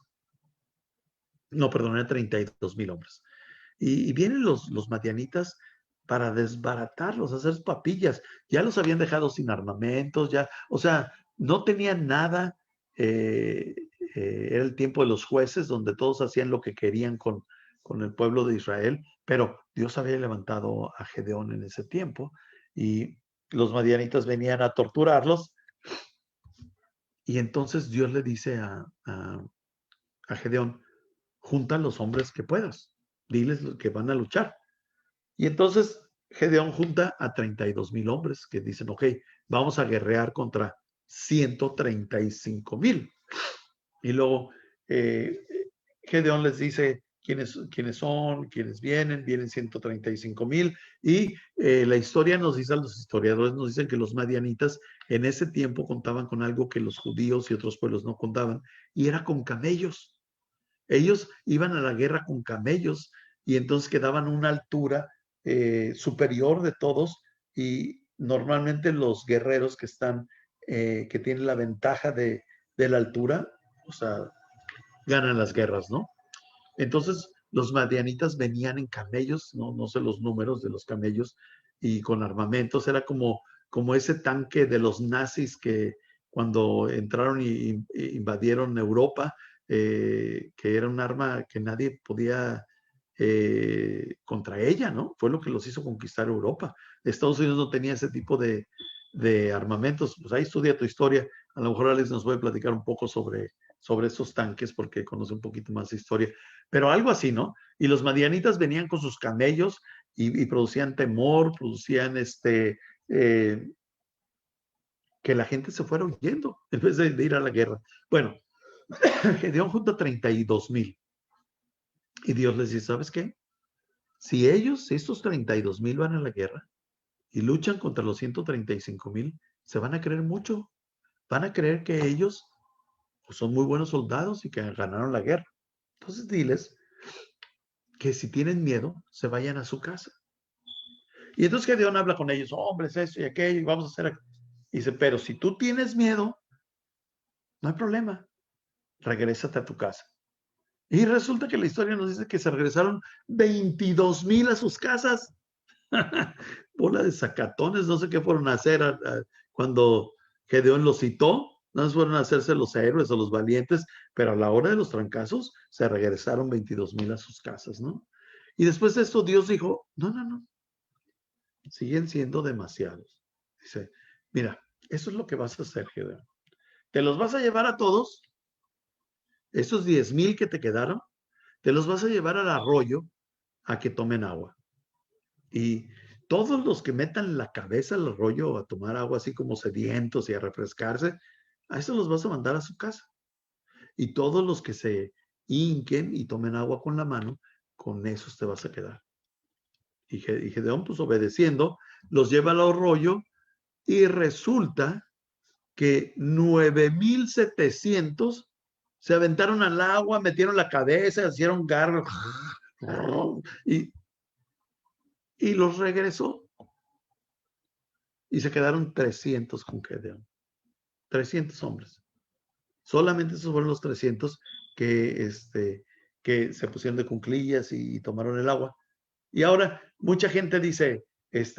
no, perdón, eran 32,000 hombres. Y vienen los madianitas para desbaratarlos, hacer papillas. Ya los habían dejado sin armamentos, ya, o sea, no tenían nada. Era el tiempo de los jueces, donde todos hacían lo que querían con el pueblo de Israel, pero Dios había levantado a Gedeón en ese tiempo y los madianitas venían a torturarlos. Y entonces Dios le dice a Gedeón, junta los hombres que puedas, diles que van a luchar. Y entonces Gedeón junta a 32,000 hombres que dicen, ok, vamos a guerrear contra 135,000. Y luego Gedeón les dice quiénes son, quiénes vienen 135,000. Y la historia nos dice, los historiadores nos dicen que los madianitas en ese tiempo contaban con algo que los judíos y otros pueblos no contaban, y era con camellos. Ellos iban a la guerra con camellos y entonces quedaban a una altura superior de todos, y normalmente los guerreros que están, que tienen la ventaja de la altura, o sea, ganan las guerras, ¿no? Entonces los madianitas venían en camellos, no sé los números de los camellos, y con armamentos. Era como ese tanque de los nazis que cuando entraron y invadieron Europa, que era un arma que nadie podía contra ella, ¿no? Fue lo que los hizo conquistar Europa. Estados Unidos no tenía ese tipo de armamentos. Pues ahí estudia tu historia. A lo mejor Alex nos puede platicar un poco sobre esos tanques porque conoce un poquito más de historia. Pero algo así, ¿no? Y los madianitas venían con sus camellos y producían temor, producían que la gente se fuera huyendo en vez de ir a la guerra. Bueno, Gedeón junta 32,000. Y Dios les dice, ¿sabes qué? Si estos 32,000 van a la guerra y luchan contra los 135,000, se van a creer mucho. Van a creer que ellos pues, son muy buenos soldados y que ganaron la guerra. Entonces diles que si tienen miedo, se vayan a su casa. Y entonces Gedeón habla con ellos, hombres, eso y aquello, y vamos a hacer. Y dice, pero si tú tienes miedo, no hay problema, regrésate a tu casa. Y resulta que la historia nos dice que se regresaron 22,000 a sus casas. Bola de sacatones, no sé qué fueron a hacer Cuando Gedeón los citó, no fueron a hacerse los héroes o los valientes, pero a la hora de los trancazos se regresaron 22,000 a sus casas, ¿no? Y después de esto Dios dijo, no, siguen siendo demasiados. Dice, mira, eso es lo que vas a hacer, Gedeón. ¿Te los vas a llevar a todos? Esos 10,000 que te quedaron, te los vas a llevar al arroyo a que tomen agua. Y todos los que metan la cabeza al arroyo a tomar agua, así como sedientos y a refrescarse, a eso los vas a mandar a su casa. Y todos los que se hinquen y tomen agua con la mano, con esos te vas a quedar. Y Gedeón, pues obedeciendo, los lleva al arroyo y resulta que 9,700 se aventaron al agua, metieron la cabeza, hicieron garras y los regresó. Y se quedaron 300 con Gedeón. 300 hombres. Solamente esos fueron los 300 que se pusieron de cuclillas y tomaron el agua. Y ahora mucha gente dice,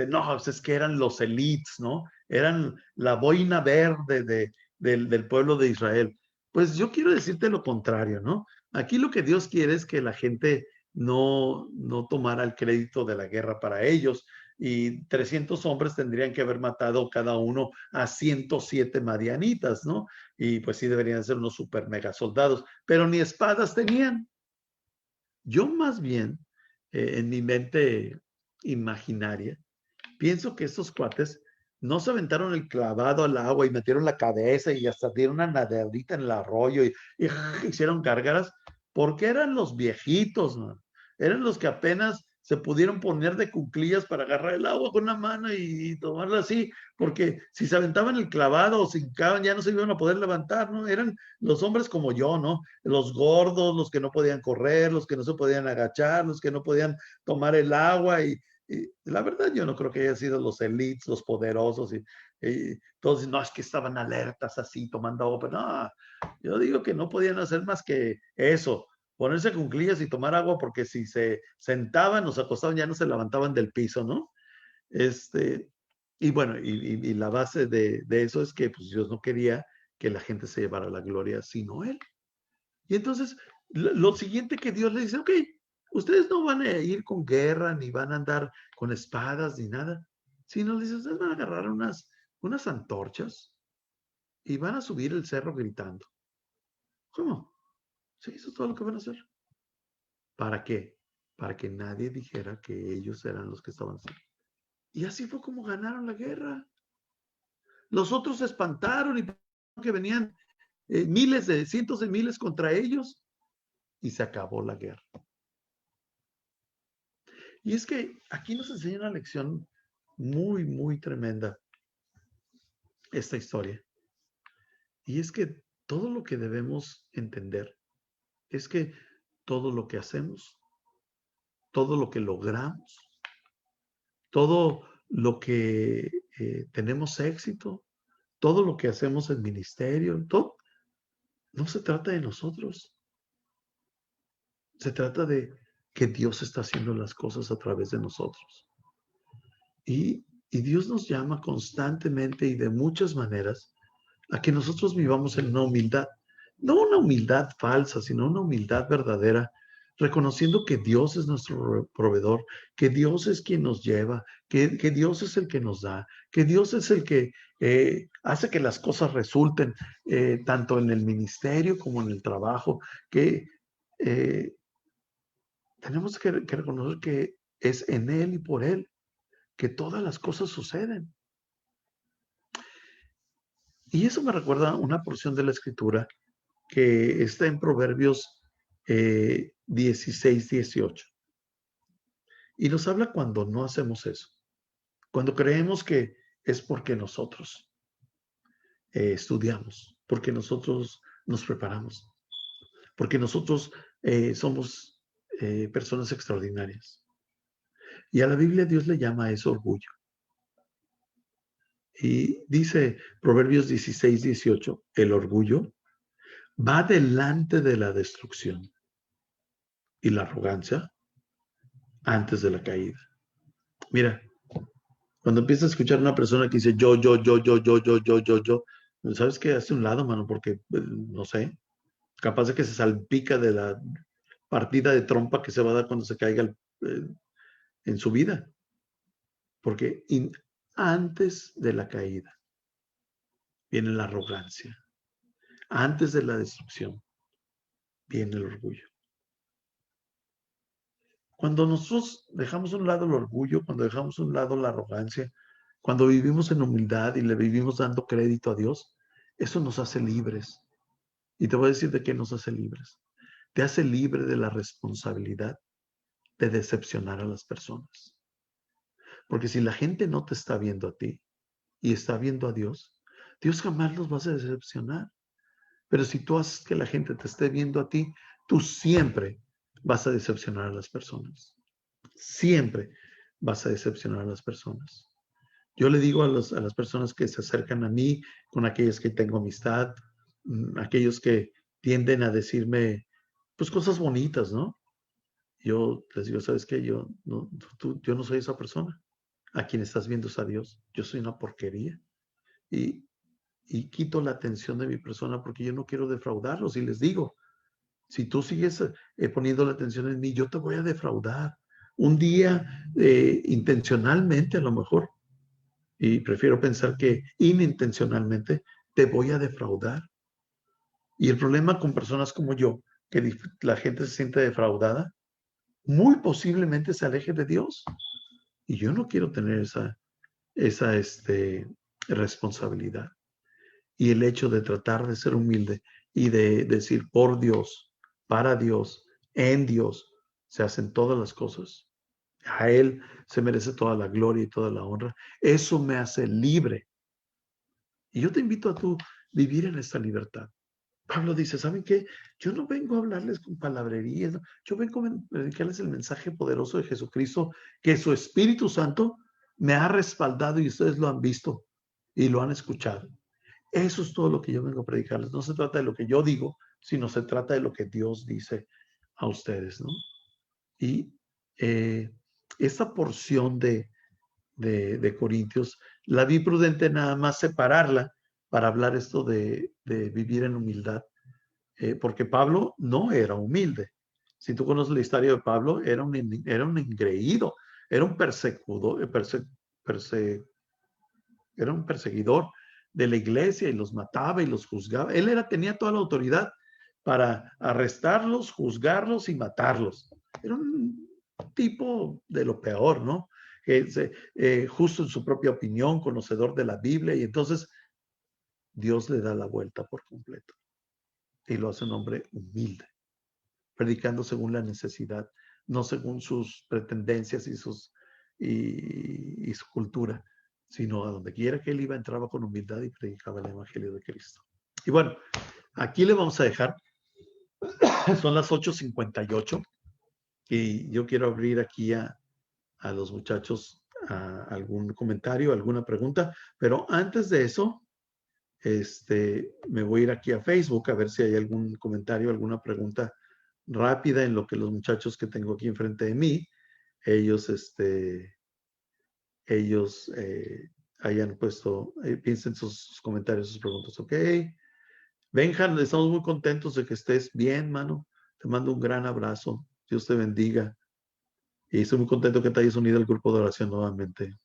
no, pues es que eran los elites, ¿no? Eran la boina verde del pueblo de Israel. Pues yo quiero decirte lo contrario, ¿no? Aquí lo que Dios quiere es que la gente no tomara el crédito de la guerra para ellos. Y 300 hombres tendrían que haber matado cada uno a 107 madianitas, ¿no? Y pues sí deberían ser unos super mega soldados, pero ni espadas tenían. Yo más bien, en mi mente imaginaria, pienso que estos cuates no se aventaron el clavado al agua y metieron la cabeza y hasta dieron una nadadita en el arroyo y hicieron gárgaras, porque eran los viejitos, ¿no? Eran los que apenas se pudieron poner de cuclillas para agarrar el agua con una mano y tomarla así, porque si se aventaban el clavado o se hincaban ya no se iban a poder levantar, ¿no? Eran los hombres como yo, ¿no? Los gordos, los que no podían correr, los que no se podían agachar, los que no podían tomar el agua y la verdad yo no creo que hayan sido los elites, los poderosos y todos, no, es que estaban alertas así tomando agua, pero no, yo digo que no podían hacer más que eso, ponerse cuclillas y tomar agua porque si se sentaban o se acostaban ya no se levantaban del piso, ¿no? Y bueno, y la base de eso es que pues Dios no quería que la gente se llevara la gloria sino Él. Y entonces lo siguiente que Dios le dice, ok, ustedes no van a ir con guerra, ni van a andar con espadas, ni nada, sino les dice, ustedes van a agarrar unas antorchas y van a subir el cerro gritando. ¿Cómo? Sí, eso es todo lo que van a hacer. ¿Para qué? Para que nadie dijera que ellos eran los que estaban haciendo. Y así fue como ganaron la guerra. Los otros se espantaron y que venían cientos de miles contra ellos y se acabó la guerra. Y es que aquí nos enseña una lección muy, muy tremenda esta historia. Y es que todo lo que debemos entender es que todo lo que hacemos, todo lo que logramos, todo lo que tenemos éxito, todo lo que hacemos en ministerio, todo, no se trata de nosotros. Se trata de que Dios está haciendo las cosas a través de nosotros. Y Dios nos llama constantemente y de muchas maneras a que nosotros vivamos en una humildad, no una humildad falsa, sino una humildad verdadera, reconociendo que Dios es nuestro proveedor, que Dios es quien nos lleva, que Dios es el que nos da, que Dios es el que hace que las cosas resulten, tanto en el ministerio como en el trabajo, que tenemos que reconocer que es en Él y por Él que todas las cosas suceden. Y eso me recuerda una porción de la Escritura que está en Proverbios 16, 18. Y nos habla cuando no hacemos eso. Cuando creemos que es porque nosotros estudiamos, porque nosotros nos preparamos, porque nosotros somos personas extraordinarias. Y a la Biblia Dios le llama a eso orgullo. Y dice Proverbios 16, 18, el orgullo va delante de la destrucción y la arrogancia antes de la caída. Mira, Cuando empiezas a escuchar a una persona que dice yo, ¿sabes qué? Hazte un lado, mano, porque, no sé, capaz de que se salpica de la partida de trompa que se va a dar cuando se caiga en su vida. Porque antes de la caída viene la arrogancia. Antes de la destrucción viene el orgullo. Cuando nosotros dejamos a un lado el orgullo, cuando dejamos a un lado la arrogancia, cuando vivimos en humildad y le vivimos dando crédito a Dios, eso nos hace libres. Y te voy a decir de qué nos hace libres. Te hace libre de la responsabilidad de decepcionar a las personas. Porque si la gente no te está viendo a ti y está viendo a Dios, Dios jamás los va a decepcionar. Pero si tú haces que la gente te esté viendo a ti, tú siempre vas a decepcionar a las personas. Siempre vas a decepcionar a las personas. Yo le digo a las personas que se acercan a mí, con aquellas que tengo amistad, aquellos que tienden a decirme, pues, cosas bonitas, ¿no? Yo les digo, ¿sabes qué? Yo no soy esa persona. A quien estás viendo es a Dios. Yo soy una porquería. Y quito la atención de mi persona porque yo no quiero defraudarlos. Y les digo, si tú sigues poniendo la atención en mí, yo te voy a defraudar. Un día, intencionalmente a lo mejor, y prefiero pensar que inintencionalmente, te voy a defraudar. Y el problema con personas como yo, que la gente se siente defraudada, muy posiblemente se aleje de Dios. Y yo no quiero tener esa responsabilidad. Y el hecho de tratar de ser humilde y de decir por Dios, para Dios, en Dios, se hacen todas las cosas. A Él se merece toda la gloria y toda la honra. Eso me hace libre. Y yo te invito a tú vivir en esta libertad. Pablo dice, ¿saben qué? Yo no vengo a hablarles con palabrerías, ¿no? Yo vengo a predicarles el mensaje poderoso de Jesucristo, que su Espíritu Santo me ha respaldado y ustedes lo han visto y lo han escuchado. Eso es todo lo que yo vengo a predicarles. No se trata de lo que yo digo, sino se trata de lo que Dios dice a ustedes, ¿no? Y esta porción de Corintios, la vi prudente nada más separarla para hablar esto de vivir en humildad, porque Pablo no era humilde. Si tú conoces la historia de Pablo, era un engreído, era un era un perseguidor de la iglesia y los mataba y los juzgaba. Él tenía toda la autoridad para arrestarlos, juzgarlos y matarlos. Era un tipo de lo peor, ¿no? Justo en su propia opinión, conocedor de la Biblia, y entonces Dios le da la vuelta por completo y lo hace un hombre humilde, predicando según la necesidad, no según sus pretendencias y su cultura, sino a donde quiera que él iba, entraba con humildad y predicaba el Evangelio de Cristo. Y bueno, aquí le vamos a dejar. Son las 8:58 y yo quiero abrir aquí a los muchachos a algún comentario, alguna pregunta, pero antes de eso, me voy a ir aquí a Facebook a ver si hay algún comentario, alguna pregunta rápida en lo que los muchachos que tengo aquí enfrente de mí, ellos hayan puesto, piensen sus comentarios, sus preguntas. Ok. Benjan, estamos muy contentos de que estés bien, mano. Te mando un gran abrazo. Dios te bendiga. Y estoy muy contento que te hayas unido al grupo de oración nuevamente.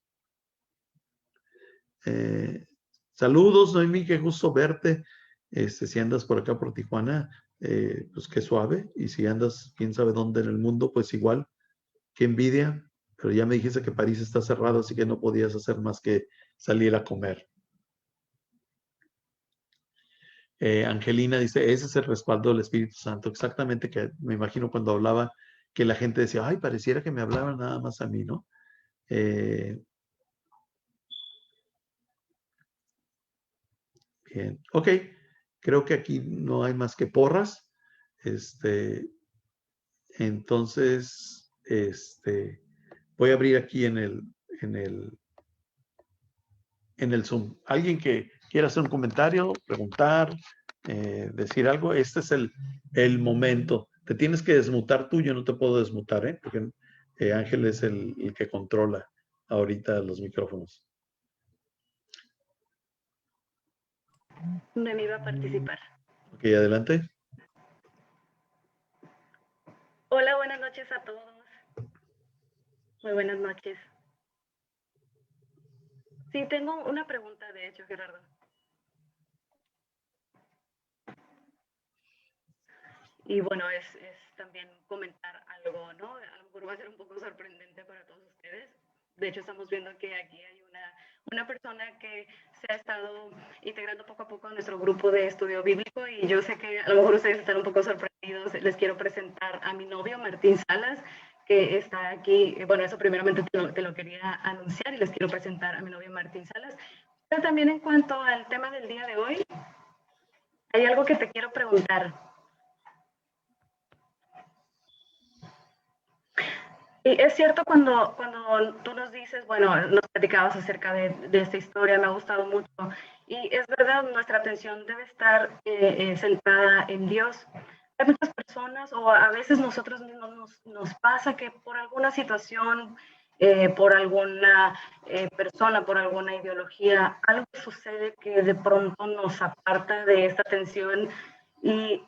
Saludos, Noemí, qué gusto verte. Si andas por acá por Tijuana, pues qué suave. Y si andas, quién sabe dónde en el mundo, pues igual, qué envidia. Pero ya me dijiste que París está cerrado, así que no podías hacer más que salir a comer. Angelina dice, ese es el respaldo del Espíritu Santo. Exactamente, que me imagino cuando hablaba, que la gente decía, ay, pareciera que me hablaban nada más a mí, ¿no? Bien, ok. Creo que aquí no hay más que porras. Entonces, voy a abrir aquí en el Zoom. Alguien que quiera hacer un comentario, preguntar, decir algo, este es el momento. Te tienes que desmutar tú, yo no te puedo desmutar, porque Ángel es el que controla ahorita los micrófonos. Noemí va a participar. Ok, adelante. Hola, buenas noches a todos. Muy buenas noches. Sí, tengo una pregunta, de hecho, Gerardo. Y bueno, es también comentar algo, ¿no? A lo mejor va a ser un poco sorprendente para todos ustedes. De hecho, estamos viendo que aquí hay una persona que se ha estado integrando poco a poco a nuestro grupo de estudio bíblico y yo sé que a lo mejor ustedes están un poco sorprendidos. Les quiero presentar a mi novio, Martín Salas, que está aquí. Bueno, eso primeramente te lo quería anunciar y les quiero presentar a mi novio, Martín Salas. Pero también en cuanto al tema del día de hoy, hay algo que te quiero preguntar. Y es cierto cuando tú nos dices, bueno, nos platicabas acerca de esta historia, me ha gustado mucho, y es verdad, nuestra atención debe estar centrada en Dios. Hay muchas personas, o a veces nosotros mismos nos pasa que por alguna situación, por alguna persona, por alguna ideología, algo sucede que de pronto nos aparta de esta atención y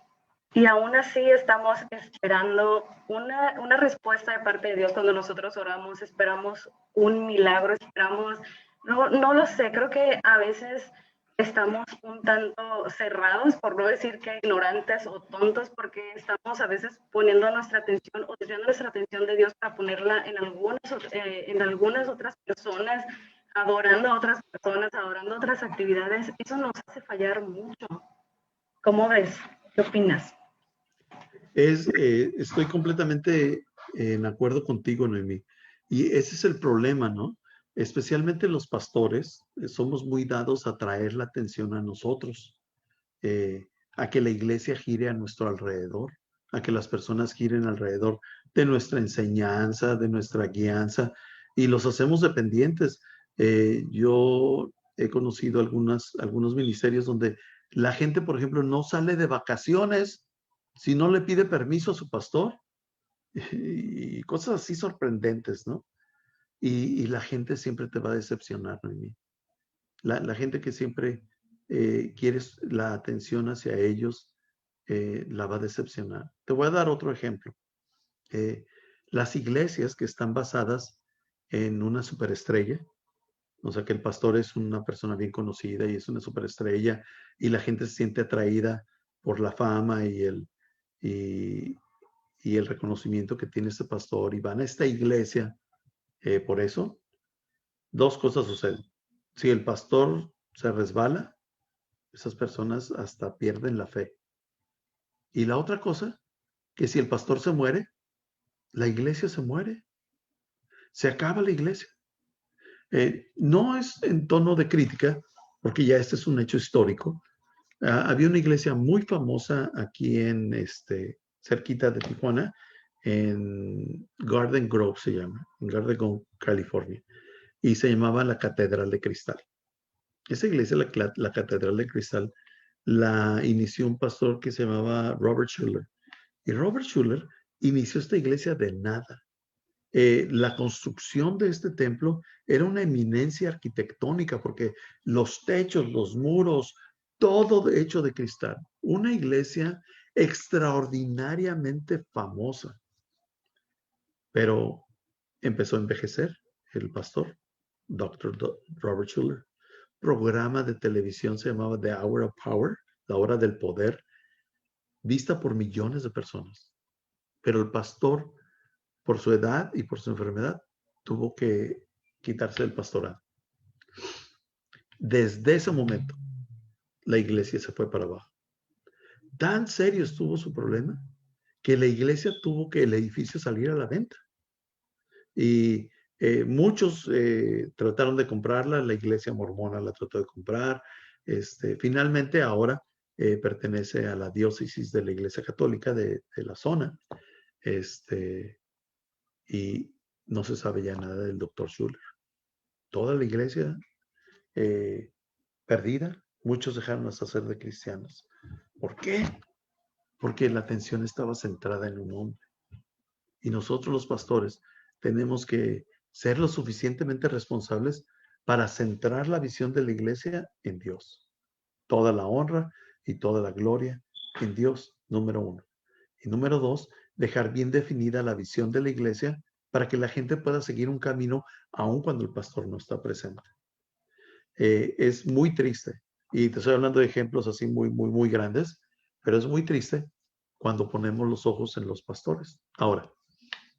aún así estamos esperando una respuesta de parte de Dios cuando nosotros oramos, esperamos un milagro, esperamos, no lo sé, creo que a veces estamos un tanto cerrados, por no decir que ignorantes o tontos, porque estamos a veces poniendo nuestra atención o desviando nuestra atención de Dios para ponerla en algunas otras personas, adorando a otras personas, adorando otras actividades. Eso nos hace fallar mucho. ¿Cómo ves? ¿Qué opinas? Estoy completamente en acuerdo contigo, Noemí. Y ese es el problema, ¿no? Especialmente los pastores, somos muy dados a traer la atención a nosotros, a que la iglesia gire a nuestro alrededor, a que las personas giren alrededor de nuestra enseñanza, de nuestra guianza, y los hacemos dependientes. Yo he conocido algunos ministerios donde la gente, por ejemplo, no sale de vacaciones si no le pide permiso a su pastor y cosas así sorprendentes, ¿no? Y la gente siempre te va a decepcionar, Noemí. La gente que siempre quieres la atención hacia ellos, la va a decepcionar. Te voy a dar otro ejemplo. Las iglesias que están basadas en una superestrella, o sea que el pastor es una persona bien conocida y es una superestrella y la gente se siente atraída por la fama y, y el reconocimiento que tiene este pastor y van a esta iglesia por eso, dos cosas suceden. Si el pastor se resbala, esas personas hasta pierden la fe. Y la otra cosa, que si el pastor se muere, la iglesia se muere. Se acaba la iglesia. No es en tono de crítica, porque ya este es un hecho histórico. Había una iglesia muy famosa aquí cerquita de Tijuana, en Garden Grove se llama, en Garden Grove, California, y se llamaba la Catedral de Cristal. Esa iglesia, la Catedral de Cristal, la inició un pastor que se llamaba Robert Schuller. Y Robert Schuller inició esta iglesia de nada. La construcción de este templo era una eminencia arquitectónica porque los techos, los muros, todo hecho de cristal. Una iglesia extraordinariamente famosa. Pero empezó a envejecer el pastor, Dr. Robert Schuller. Programa de televisión se llamaba The Hour of Power, la hora del poder, vista por millones de personas. Pero el pastor, por su edad y por su enfermedad, tuvo que quitarse el pastorado. Desde ese momento, la iglesia se fue para abajo. Tan serio estuvo su problema que la iglesia tuvo que el edificio salir a la venta. Y muchos trataron de comprarla, la iglesia mormona la trató de comprar. Finalmente ahora pertenece a la diócesis de la iglesia católica de la zona. Y no se sabe ya nada del doctor Schuller. Toda la iglesia perdida, muchos dejaron hasta ser de cristianos. ¿Por qué? Porque la atención estaba centrada en un hombre. Y nosotros los pastores tenemos que ser lo suficientemente responsables para centrar la visión de la iglesia en Dios. Toda la honra y toda la gloria en Dios, número 1. Y número 2, dejar bien definida la visión de la iglesia para que la gente pueda seguir un camino aun cuando el pastor no está presente. Es muy triste, y te estoy hablando de ejemplos así muy grandes, pero es muy triste cuando ponemos los ojos en los pastores. Ahora,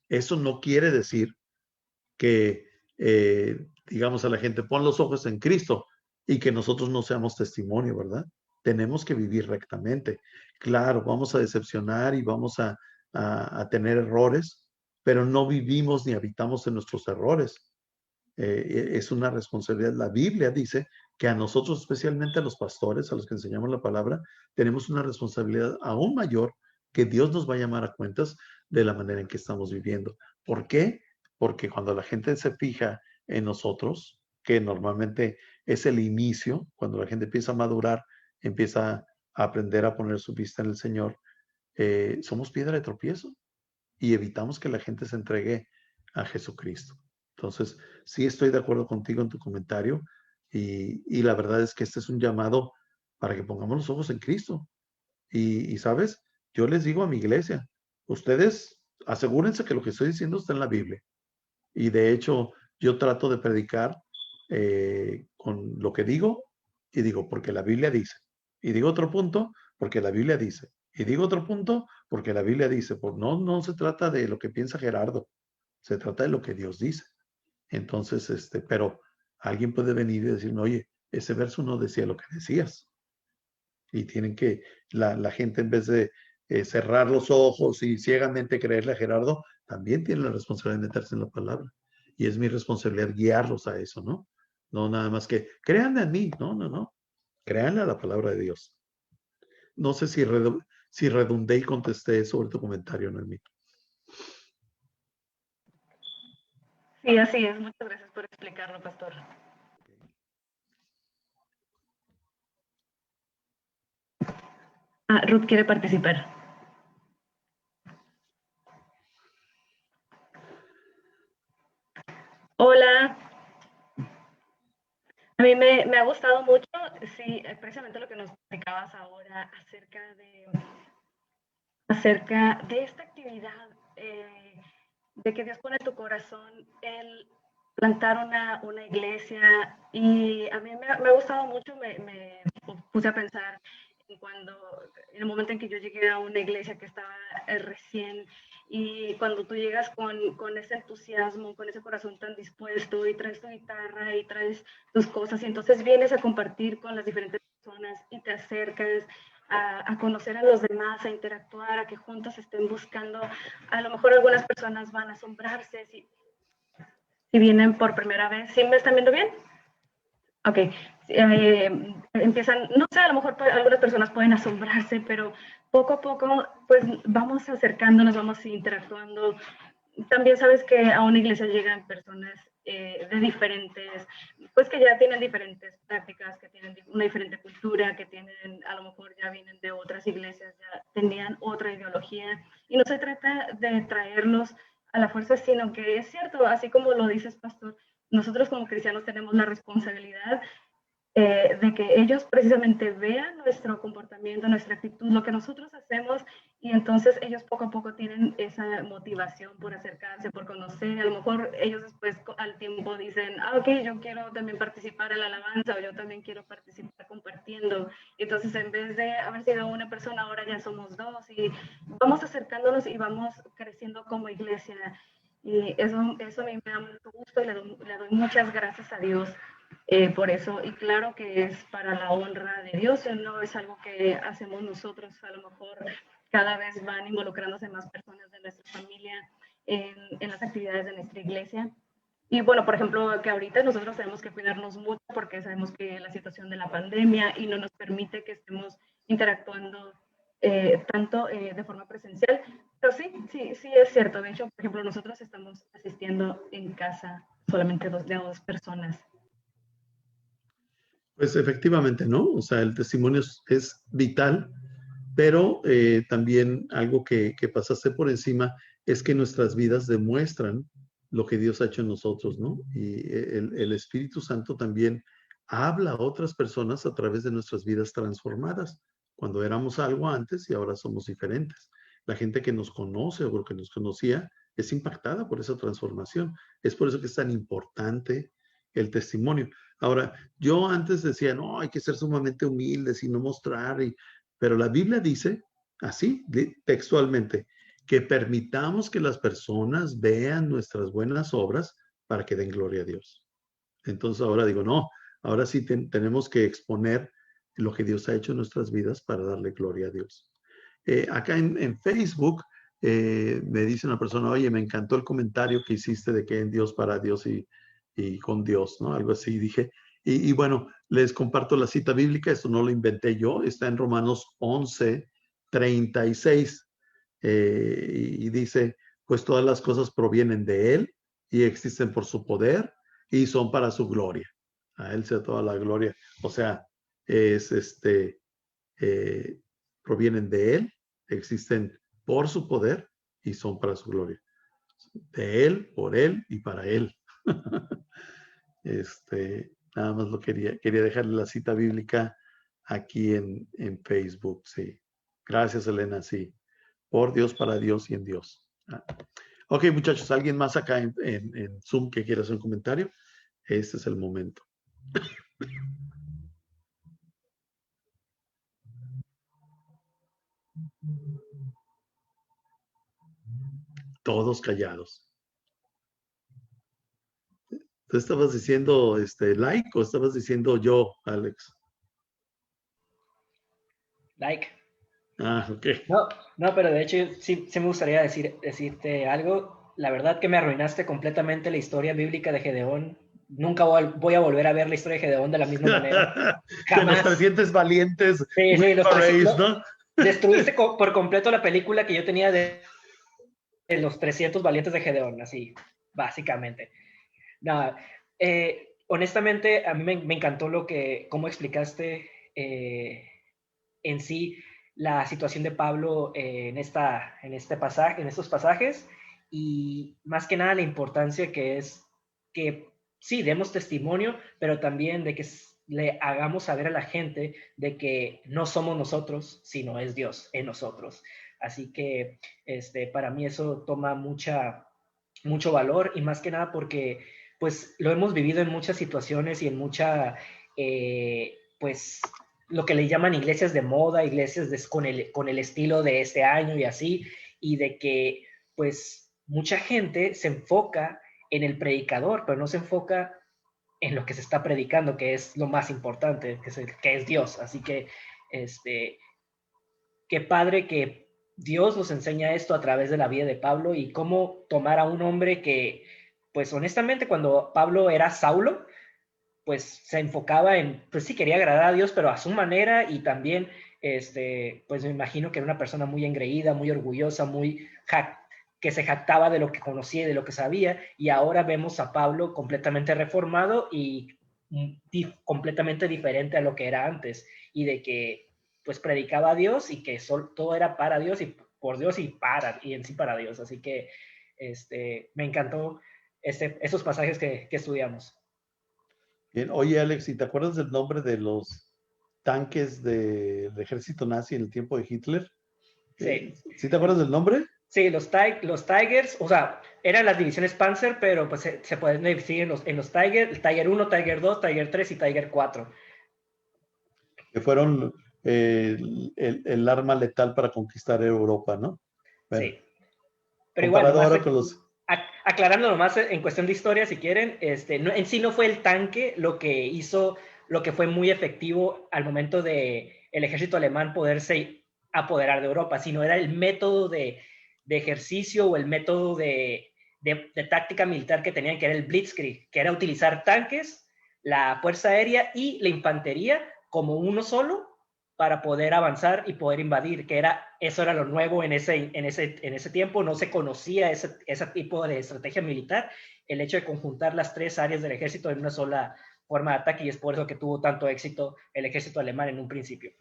eso no quiere decir que digamos a la gente, pon los ojos en Cristo y que nosotros no seamos testimonio, ¿verdad? Tenemos que vivir rectamente. Claro, vamos a decepcionar y vamos a tener errores, pero no vivimos ni habitamos en nuestros errores. Es una responsabilidad. La Biblia dice que a nosotros, especialmente a los pastores, a los que enseñamos la palabra, tenemos una responsabilidad aún mayor, que Dios nos va a llamar a cuentas de la manera en que estamos viviendo. ¿Por qué? Porque cuando la gente se fija en nosotros, que normalmente es el inicio, cuando la gente empieza a madurar, empieza a aprender a poner su vista en el Señor, somos piedra de tropiezo y evitamos que la gente se entregue a Jesucristo. Entonces, sí estoy de acuerdo contigo en tu comentario y la verdad es que este es un llamado para que pongamos los ojos en Cristo. Y sabes, yo les digo a mi iglesia, ustedes asegúrense que lo que estoy diciendo está en la Biblia. Y de hecho, yo trato de predicar con lo que digo y digo, porque la Biblia dice. Y digo otro punto, porque la Biblia dice. Y digo otro punto, porque la Biblia dice. Pues no se trata de lo que piensa Gerardo, se trata de lo que Dios dice. Entonces, pero alguien puede venir y decirme, oye, ese verso no decía lo que decías. Y tienen que, la gente en vez de cerrar los ojos y ciegamente creerle a Gerardo, también tiene la responsabilidad de meterse en la palabra. Y es mi responsabilidad guiarlos a eso, ¿no? No nada más que, créanle en mí, no. Créanle a la palabra de Dios. No sé si redundé y contesté sobre tu comentario, Noemí. Sí, así es. Muchas gracias por explicarlo, pastor. Ruth quiere participar. Hola. A mí me ha gustado mucho, sí, precisamente lo que nos explicabas ahora acerca de esta actividad, de que Dios pone en tu corazón el plantar una iglesia. Y a mí me ha gustado mucho, me puse a pensar en el momento en que yo llegué a una iglesia que estaba recién, y cuando tú llegas con ese entusiasmo, con ese corazón tan dispuesto, y traes tu guitarra y traes tus cosas, y entonces vienes a compartir con las diferentes personas y te acercas a conocer a los demás, a interactuar, a que juntos estén buscando. A lo mejor algunas personas van a asombrarse si vienen por primera vez. ¿Sí me están viendo bien? Ok. Empiezan, no sé, a lo mejor algunas personas pueden asombrarse, pero poco a poco pues vamos acercándonos, vamos interactuando. También sabes que a una iglesia llegan personas de diferentes, pues que ya tienen diferentes prácticas, que tienen una diferente cultura, que tienen, a lo mejor ya vienen de otras iglesias, ya tenían otra ideología, y no se trata de traerlos a la fuerza, sino que es cierto, así como lo dices, pastor, nosotros como cristianos tenemos la responsabilidad de que ellos precisamente vean nuestro comportamiento, nuestra actitud, lo que nosotros hacemos, y entonces ellos poco a poco tienen esa motivación por acercarse, por conocer. A lo mejor ellos después al tiempo dicen, ok, yo quiero también participar en la alabanza, o yo también quiero participar compartiendo. Entonces, en vez de haber sido una persona, ahora ya somos dos, y vamos acercándonos y vamos creciendo como iglesia. Y eso a mí me da mucho gusto, y le doy muchas gracias a Dios por eso. Y claro que es para la honra de Dios, no es algo que hacemos nosotros. A lo mejor cada vez van involucrándose más personas de nuestra familia en las actividades de nuestra iglesia. Y bueno, por ejemplo, que ahorita nosotros tenemos que cuidarnos mucho porque sabemos que la situación de la pandemia y no nos permite que estemos interactuando tanto de forma presencial. Pero sí es cierto. De hecho, por ejemplo, nosotros estamos asistiendo en casa solamente de dos personas. Pues efectivamente, ¿no? O sea, el testimonio es vital, pero también algo que pasaste por encima es que nuestras vidas demuestran lo que Dios ha hecho en nosotros, ¿no? Y el Espíritu Santo también habla a otras personas a través de nuestras vidas transformadas, cuando éramos algo antes y ahora somos diferentes. La gente que nos conoce o que nos conocía es impactada por esa transformación. Es por eso que es tan importante el testimonio. Ahora, yo antes decía, no, hay que ser sumamente humildes y no mostrar, pero la Biblia dice así, textualmente, que permitamos que las personas vean nuestras buenas obras para que den gloria a Dios. Entonces ahora digo, no, ahora sí tenemos que exponer lo que Dios ha hecho en nuestras vidas para darle gloria a Dios. Acá en Facebook me dice una persona, oye, me encantó el comentario que hiciste de que en Dios, para Dios y con Dios, ¿no? Algo así dije. Y bueno, les comparto la cita bíblica, esto no lo inventé yo, está en Romanos 11:36. Y dice, pues todas las cosas provienen de Él y existen por su poder y son para su gloria. A Él sea toda la gloria. O sea, es provienen de Él, existen por su poder y son para su gloria. De Él, por Él y para Él. Nada más lo quería dejarle la cita bíblica aquí en Facebook, sí. Gracias, Elena, sí. Por Dios, para Dios y en Dios. Ok, muchachos, ¿alguien más acá en Zoom que quiera hacer un comentario? Este es el momento. Todos callados. ¿Tú estabas diciendo like o estabas diciendo yo, Alex? Like. Ah, ok. No, pero de hecho sí me gustaría decirte algo. La verdad que me arruinaste completamente la historia bíblica de Gedeón. Nunca voy a volver a ver la historia de Gedeón de la misma manera. De los 300 valientes. Sí, los 300, ¿no? Destruiste por completo la película que yo tenía de los 300 valientes de Gedeón, así, básicamente. Nada, honestamente, a mí me encantó cómo explicaste en sí la situación de Pablo en estos pasajes, y más que nada la importancia que es que sí, demos testimonio, pero también de que le hagamos saber a la gente de que no somos nosotros, sino es Dios en nosotros. Así que para mí eso toma mucho valor, y más que nada porque pues lo hemos vivido en muchas situaciones y en pues lo que le llaman iglesias de moda, iglesias con el estilo de este año y así, y de que pues mucha gente se enfoca en el predicador, pero no se enfoca en lo que se está predicando, que es lo más importante, que es Dios. Así que qué padre que Dios nos enseña esto a través de la vida de Pablo, y cómo tomar a un hombre que, pues honestamente, cuando Pablo era Saulo, pues se enfocaba pues sí, quería agradar a Dios, pero a su manera, y también, pues me imagino que era una persona muy engreída, muy orgullosa, que se jactaba de lo que conocía y de lo que sabía, y ahora vemos a Pablo completamente reformado y completamente diferente a lo que era antes, y de que pues predicaba a Dios y que todo era para Dios y por Dios y en sí para Dios. Así que me encantó esos pasajes que estudiamos. Bien. Oye, Alex, ¿y te acuerdas del nombre de los tanques del ejército nazi en el tiempo de Hitler? Sí. ¿Sí te acuerdas del nombre? Sí, los Tigers, o sea, eran las divisiones Panzer, pero pues se pueden dividir en los Tiger, el Tiger 1, Tiger 2, Tiger 3 y Tiger 4. Que fueron el arma letal para conquistar Europa, ¿no? Bueno, sí. Pero igual, ahora con los... aclarando nomás en cuestión de historia, si quieren, en sí no fue el tanque lo que hizo, lo que fue muy efectivo al momento de el ejército alemán poderse apoderar de Europa, sino era el método de ejercicio o el método de táctica militar que tenían, que era el Blitzkrieg, que era utilizar tanques, la fuerza aérea y la infantería como uno solo para poder avanzar y poder invadir, eso era lo nuevo en ese tiempo. No se conocía ese tipo de estrategia militar, el hecho de conjuntar las tres áreas del ejército en una sola forma de ataque, y es por eso que tuvo tanto éxito el ejército alemán en un principio.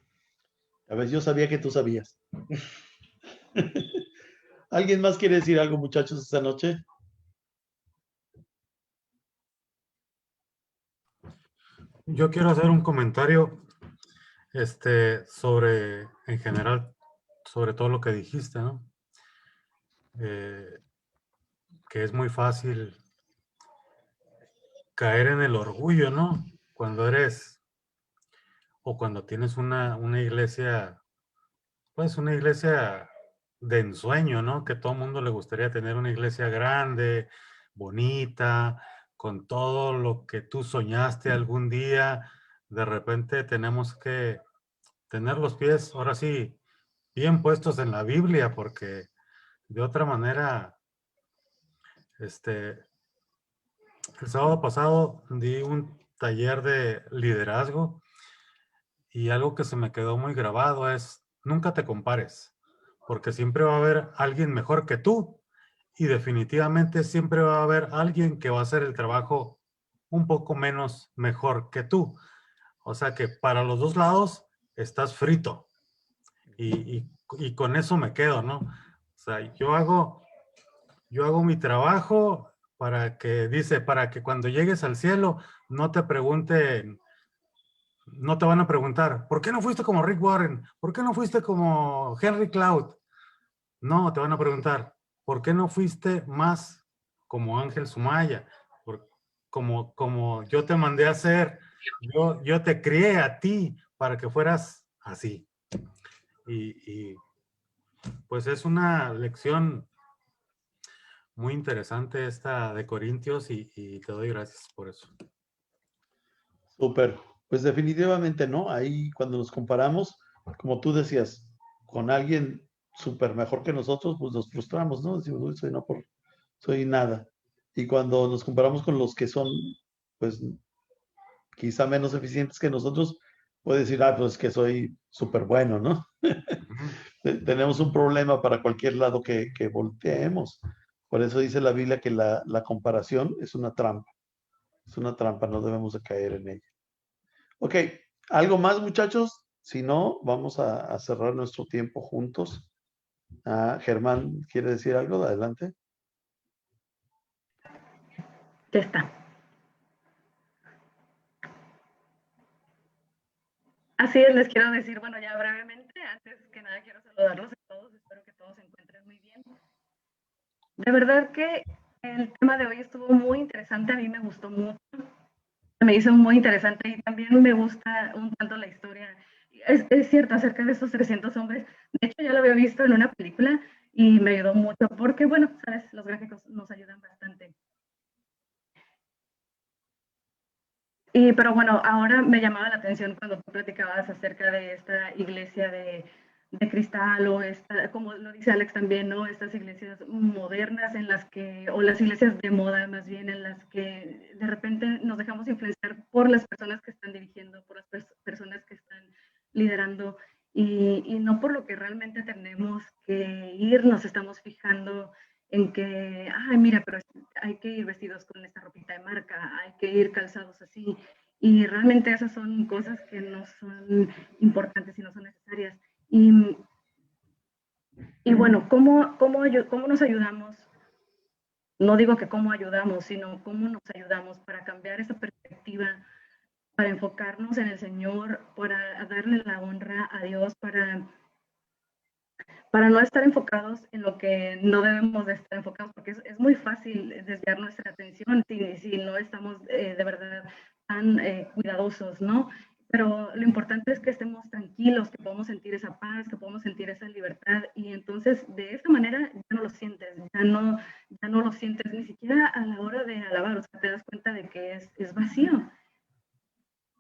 A ver, yo sabía que tú sabías. ¿Alguien más quiere decir algo, muchachos, esta noche? Yo quiero hacer un comentario sobre, en general, sobre todo lo que dijiste, ¿no? Que es muy fácil caer en el orgullo, ¿no? Cuando eres, o cuando tienes una iglesia, pues una iglesia de ensueño, ¿no? Que todo el mundo le gustaría tener una iglesia grande, bonita, con todo lo que tú soñaste algún día. De repente tenemos que tener los pies, ahora sí, bien puestos en la Biblia, porque de otra manera, el sábado pasado di un taller de liderazgo y algo que se me quedó muy grabado es, nunca te compares, porque siempre va a haber alguien mejor que tú y definitivamente siempre va a haber alguien que va a hacer el trabajo un poco menos mejor que tú. O sea que para los dos lados estás frito y con eso me quedo, ¿no? O sea, yo hago mi trabajo para que cuando llegues al cielo no te pregunten, no te van a preguntar, ¿por qué no fuiste como Rick Warren? ¿Por qué no fuiste como Henry Cloud? No, te van a preguntar, ¿por qué no fuiste más como Ángel Sumaya? Como yo te mandé a hacer, yo te crié a ti para que fueras así. Y pues es una lección muy interesante esta de Corintios y te doy gracias por eso. Súper. Pues definitivamente no. Ahí cuando nos comparamos, como tú decías, con alguien súper mejor que nosotros, pues nos frustramos, ¿no? Decimos, "Uy, soy nada". Y cuando nos comparamos con los que son, pues quizá menos eficientes que nosotros, puede decir, pues que soy súper bueno, ¿no? Tenemos un problema para cualquier lado que volteemos. Por eso dice la Biblia que la comparación es una trampa. Es una trampa, no debemos de caer en ella. Ok, ¿algo más, muchachos? Si no, vamos a cerrar nuestro tiempo juntos. Germán, ¿quiere decir algo? Adelante. Ya está. Así es, les quiero decir, bueno, ya brevemente, antes que nada quiero saludarlos a todos, espero que todos se encuentren muy bien. De verdad que el tema de hoy estuvo muy interesante, a mí me gustó mucho, me hizo muy interesante y también me gusta un tanto la historia. Es cierto, acerca de esos 300 hombres, de hecho ya lo había visto en una película y me ayudó mucho porque, bueno, sabes, los gráficos nos ayudan bastante. Pero bueno, ahora me llamaba la atención cuando tú platicabas acerca de esta iglesia de cristal o esta, como lo dice Alex también, ¿no? Estas iglesias modernas en las que, o las iglesias de moda más bien, en las que de repente nos dejamos influenciar por las personas que están dirigiendo, por las personas que están liderando y no por lo que realmente tenemos que ir, nos estamos fijando en que, ay, mira, pero hay que ir vestidos con esta ropita de marca, hay que ir calzados así. Y realmente esas son cosas que no son importantes y no son necesarias. Y bueno, ¿cómo nos ayudamos? No digo que cómo ayudamos, sino cómo nos ayudamos para cambiar esa perspectiva, para enfocarnos en el Señor, para darle la honra a Dios, para no estar enfocados en lo que no debemos de estar enfocados, porque es muy fácil desviar nuestra atención si no estamos de verdad tan cuidadosos, ¿no? Pero lo importante es que estemos tranquilos, que podamos sentir esa paz, que podamos sentir esa libertad y entonces de esa manera ya no lo sientes, ya no lo sientes ni siquiera a la hora de alabar, o sea, te das cuenta de que es vacío.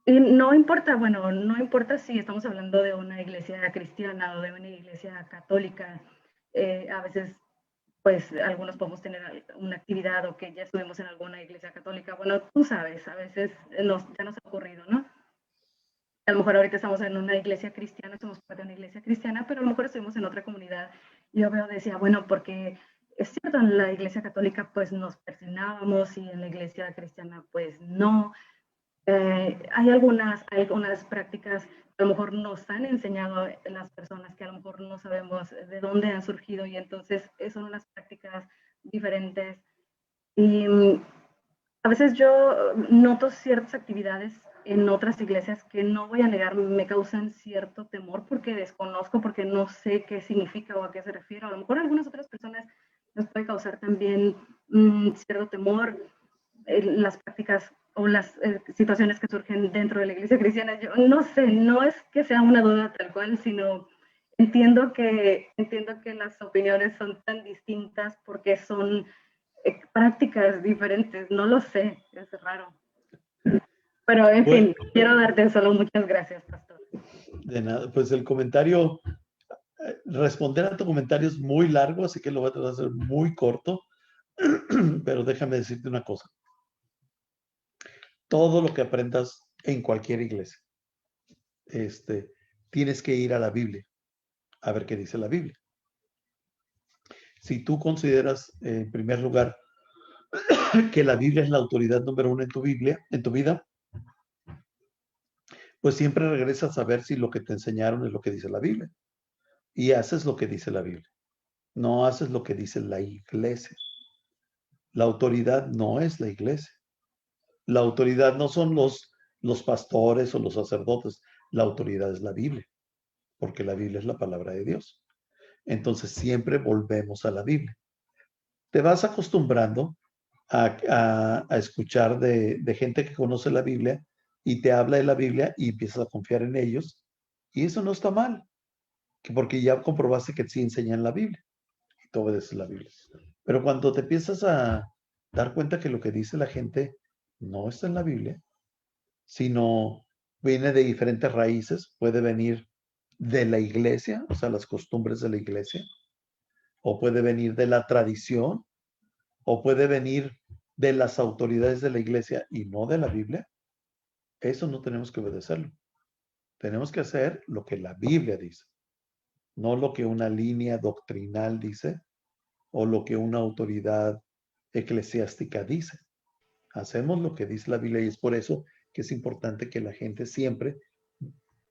Y no importa, bueno, no importa si estamos hablando de una iglesia cristiana o de una iglesia católica, a veces, pues, algunos podemos tener una actividad o que ya estuvimos en alguna iglesia católica. Bueno, tú sabes, a veces ya nos ha ocurrido, ¿no? A lo mejor ahorita estamos en una iglesia cristiana, somos parte de una iglesia cristiana, pero a lo mejor estuvimos en otra comunidad. Yo decía, bueno, porque es cierto, en la iglesia católica pues nos persignábamos y en la iglesia cristiana pues no. Hay algunas prácticas que a lo mejor nos han enseñado las personas que a lo mejor no sabemos de dónde han surgido y entonces son unas prácticas diferentes. Y a veces yo noto ciertas actividades en otras iglesias que no voy a negar, me causan cierto temor porque desconozco, porque no sé qué significa o a qué se refiere. A lo mejor a algunas otras personas les puede causar también cierto temor las prácticas o las situaciones que surgen dentro de la iglesia cristiana. Yo no sé, no es que sea una duda tal cual, sino entiendo que las opiniones son tan distintas porque son prácticas diferentes. No lo sé, es raro. Pero en Bueno, fin, quiero darte solo muchas gracias, pastor. de nada, pues el comentario, responder a tu comentario es muy largo, así que lo voy a tratar de hacer muy corto, pero déjame decirte una cosa. Todo lo que aprendas en cualquier iglesia, tienes que ir a la Biblia, a ver qué dice la Biblia. Si tú consideras, en primer lugar, que la Biblia es la autoridad número uno en tu vida, pues siempre regresas a ver si lo que te enseñaron es lo que dice la Biblia. Y haces lo que dice la Biblia. No haces lo que dice la iglesia. La autoridad no es la iglesia. La autoridad no son los pastores o los sacerdotes. La autoridad es la Biblia, porque la Biblia es la palabra de Dios. Entonces siempre volvemos a la Biblia. Te vas acostumbrando a escuchar de gente que conoce la Biblia y te habla de la Biblia y empiezas a confiar en ellos. Y eso no está mal, porque ya comprobaste que sí enseñan la Biblia y tú obedeces la Biblia. Pero cuando te empiezas a dar cuenta que lo que dice la gente no está en la Biblia, sino viene de diferentes raíces, puede venir de la iglesia, o sea, las costumbres de la iglesia, o puede venir de la tradición, o puede venir de las autoridades de la iglesia y no de la Biblia, eso no tenemos que obedecerlo. Tenemos que hacer lo que la Biblia dice, no lo que una línea doctrinal dice o lo que una autoridad eclesiástica dice. Hacemos lo que dice la Biblia y es por eso que es importante que la gente siempre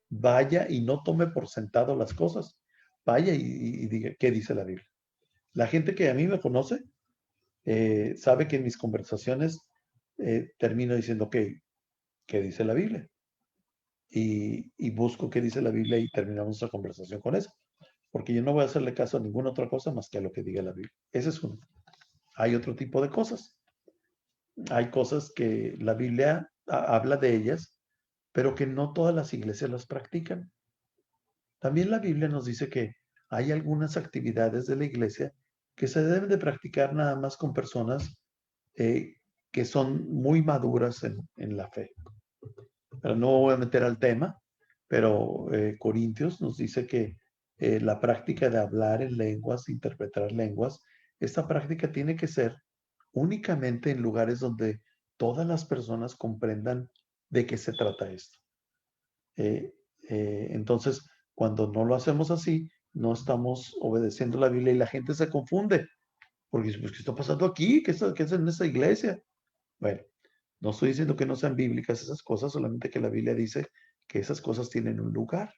vaya y no tome por sentado las cosas. Vaya y diga qué dice la Biblia. La gente que a mí me conoce sabe que en mis conversaciones termino diciendo que qué dice la Biblia. Y busco qué dice la Biblia y terminamos nuestra conversación con eso. Porque yo no voy a hacerle caso a ninguna otra cosa más que a lo que diga la Biblia. Ese es uno. Hay otro tipo de cosas. Hay cosas que la Biblia habla de ellas, pero que no todas las iglesias las practican. También la Biblia nos dice que hay algunas actividades de la iglesia que se deben de practicar nada más con personas que son muy maduras en la fe. Pero no voy a meter al tema, pero Corintios nos dice que la práctica de hablar en lenguas, interpretar lenguas, esta práctica tiene que ser únicamente en lugares donde todas las personas comprendan de qué se trata esto. Entonces, cuando no lo hacemos así, no estamos obedeciendo la Biblia y la gente se confunde. Porque dice, pues, ¿qué está pasando aquí? ¿Qué es en esta iglesia? Bueno, no estoy diciendo que no sean bíblicas esas cosas, solamente que la Biblia dice que esas cosas tienen un lugar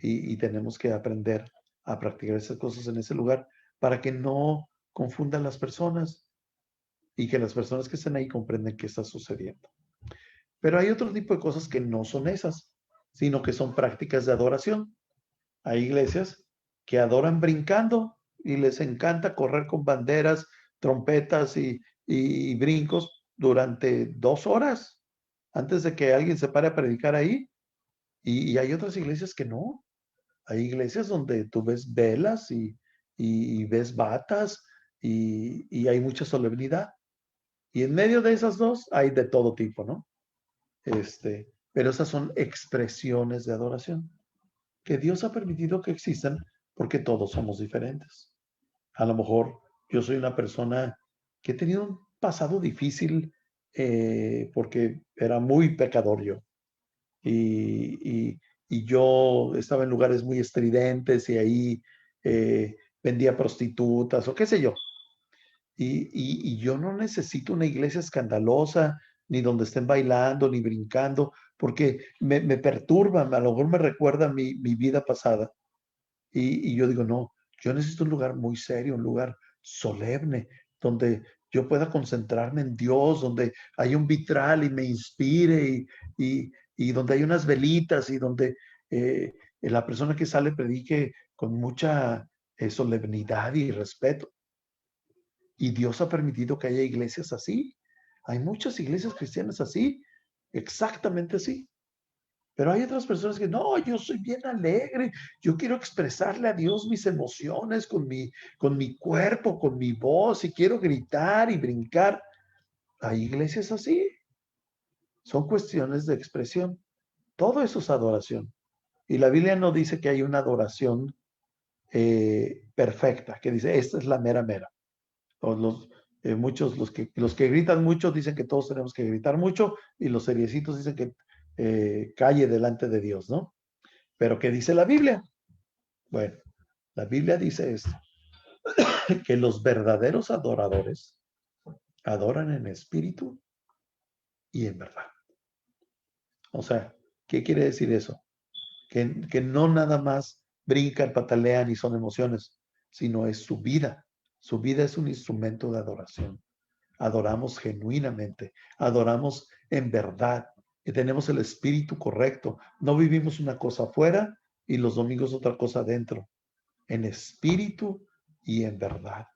y tenemos que aprender a practicar esas cosas en ese lugar para que no confundan las personas y que las personas que estén ahí comprenden qué está sucediendo. Pero hay otro tipo de cosas que no son esas, sino que son prácticas de adoración. Hay iglesias que adoran brincando y les encanta correr con banderas, trompetas y brincos durante 2 horas antes de que alguien se pare a predicar ahí. Y hay otras iglesias que no. Hay iglesias donde tú ves velas y ves batas y hay mucha solemnidad. Y en medio de esas dos hay de todo tipo, ¿no? Pero esas son expresiones de adoración que Dios ha permitido que existan porque todos somos diferentes. A lo mejor yo soy una persona que he tenido un pasado difícil porque era muy pecador yo. Y yo estaba en lugares muy estridentes y ahí vendía prostitutas o qué sé yo. Y yo no necesito una iglesia escandalosa, ni donde estén bailando, ni brincando, porque me perturban, a lo mejor me recuerda mi vida pasada. Y yo digo, no, yo necesito un lugar muy serio, un lugar solemne, donde yo pueda concentrarme en Dios, donde hay un vitral y me inspire y donde hay unas velitas y donde la persona que sale predique con mucha solemnidad y respeto. Y Dios ha permitido que haya iglesias así. Hay muchas iglesias cristianas así, exactamente así. Pero hay otras personas que no, yo soy bien alegre, yo quiero expresarle a Dios mis emociones con mi cuerpo, con mi voz, y quiero gritar y brincar. Hay iglesias así. Son cuestiones de expresión. Todo eso es adoración. Y la Biblia no dice que hay una adoración perfecta, que dice, esta es la mera mera. O muchos, los que gritan mucho, dicen que todos tenemos que gritar mucho, y los seriecitos dicen que calle delante de Dios, ¿no? Pero ¿qué dice la Biblia? Bueno, la Biblia dice esto, que los verdaderos adoradores adoran en espíritu y en verdad. O sea, ¿qué quiere decir eso? Que no nada más brincan, patalean y son emociones, sino es su vida. Su vida es un instrumento de adoración. Adoramos genuinamente, adoramos en verdad, y tenemos el espíritu correcto. No vivimos una cosa afuera y los domingos otra cosa adentro. En espíritu y en verdad.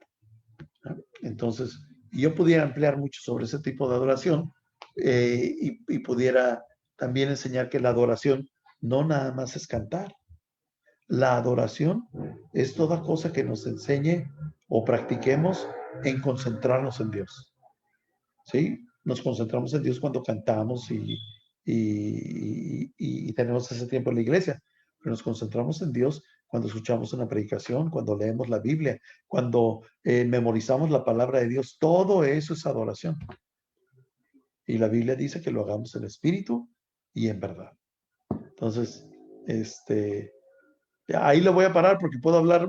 Entonces, yo pudiera ampliar mucho sobre ese tipo de adoración y pudiera también enseñar que la adoración no nada más es cantar. La adoración es toda cosa que nos enseñe o practiquemos en concentrarnos en Dios. ¿Sí? Nos concentramos en Dios cuando cantamos y tenemos ese tiempo en la iglesia, pero nos concentramos en Dios cuando escuchamos una predicación, cuando leemos la Biblia, cuando memorizamos la palabra de Dios. Todo eso es adoración. Y la Biblia dice que lo hagamos en espíritu y en verdad. Entonces, ahí lo voy a parar porque puedo hablar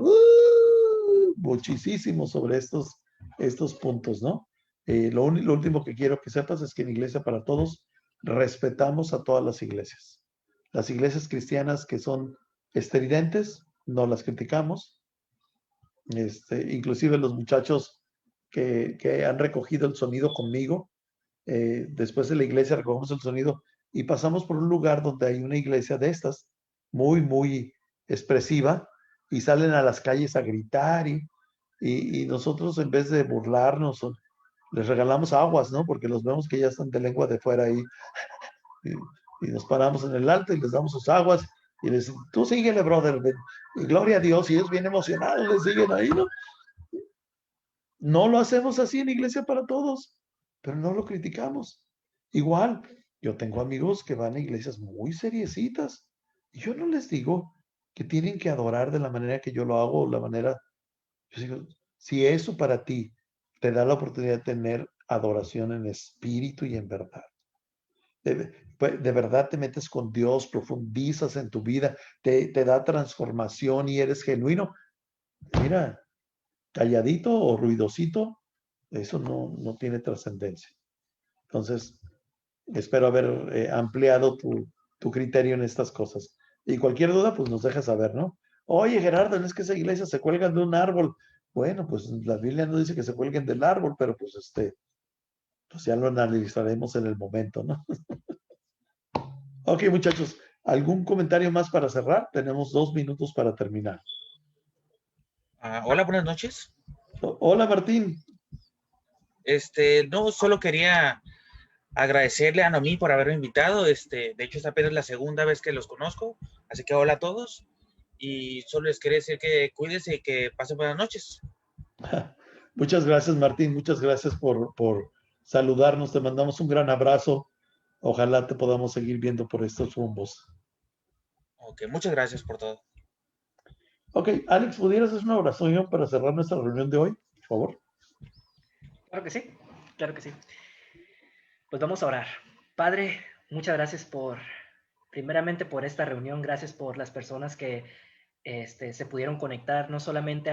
muchísimo sobre estos puntos, ¿no? Lo último que quiero que sepas es que en Iglesia para Todos respetamos a todas las iglesias. Las iglesias cristianas que son estridentes, no las criticamos. Inclusive los muchachos que han recogido el sonido conmigo, después de la iglesia recogemos el sonido y pasamos por un lugar donde hay una iglesia de estas, muy, muy expresiva, y salen a las calles a gritar y nosotros en vez de burlarnos, les regalamos aguas, ¿no? Porque los vemos que ya están de lengua de fuera ahí y nos paramos en el alto y les damos sus aguas y les decimos, tú síguele, brother, y gloria a Dios, y ellos bien emocionados les siguen ahí, ¿no? No lo hacemos así en Iglesia para Todos, pero no lo criticamos. Igual, yo tengo amigos que van a iglesias muy seriecitas y yo no les digo que tienen que adorar de la manera que yo lo hago, la manera, yo digo, si eso para ti te da la oportunidad de tener adoración en espíritu y en verdad, de verdad te metes con Dios, profundizas en tu vida, te da transformación y eres genuino, mira, calladito o ruidosito, eso no tiene trascendencia. Entonces, espero haber ampliado tu criterio en estas cosas. Y cualquier duda, pues nos dejas saber, ¿no? Oye, Gerardo, ¿no es que esa iglesia se cuelgan de un árbol? Bueno, pues la Biblia no dice que se cuelguen del árbol, pero pues pues ya lo analizaremos en el momento, ¿no? Ok, muchachos, ¿algún comentario más para cerrar? Tenemos 2 minutos para terminar. Hola, buenas noches. Hola, Martín. No, solo quería agradecerle a Noemí por haberme invitado. De hecho, es apenas la segunda vez que los conozco. Así que hola a todos. Y solo les quería decir que cuídense y que pasen buenas noches. Muchas gracias, Martín. Muchas gracias por saludarnos. Te mandamos un gran abrazo. Ojalá te podamos seguir viendo por estos rumbos. Ok, muchas gracias por todo. Ok, Alex, ¿pudieras hacer una oración para cerrar nuestra reunión de hoy, por favor? Claro que sí, claro que sí. Pues vamos a orar. Padre, muchas gracias primeramente por esta reunión, gracias por las personas que se pudieron conectar, no solamente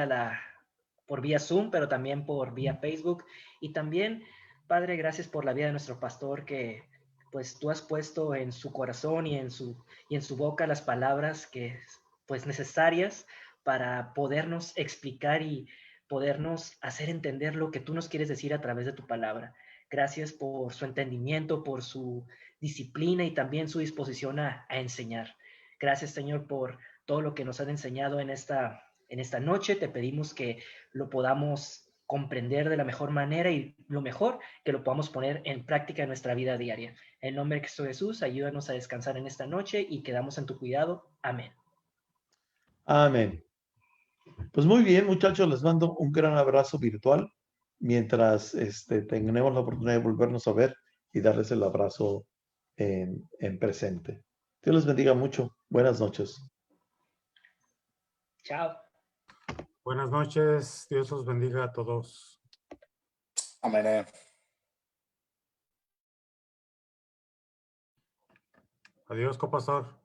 por vía Zoom, pero también por vía Facebook. Y también, Padre, gracias por la vida de nuestro pastor que pues tú has puesto en su corazón y en su boca las palabras que pues necesarias para podernos explicar y podernos hacer entender lo que tú nos quieres decir a través de tu palabra. Gracias por su entendimiento, por su disciplina y también su disposición a enseñar. Gracias, Señor, por todo lo que nos han enseñado en esta noche. Te pedimos que lo podamos comprender de la mejor manera y lo mejor, que lo podamos poner en práctica en nuestra vida diaria. En nombre de Cristo Jesús, ayúdanos a descansar en esta noche y quedamos en tu cuidado. Amén. Amén. Pues muy bien, muchachos, les mando un gran abrazo virtual mientras tengamos la oportunidad de volvernos a ver y darles el abrazo en presente. Dios les bendiga mucho. Buenas noches. Chao. Buenas noches. Dios los bendiga a todos. Amén. Adiós, copastor.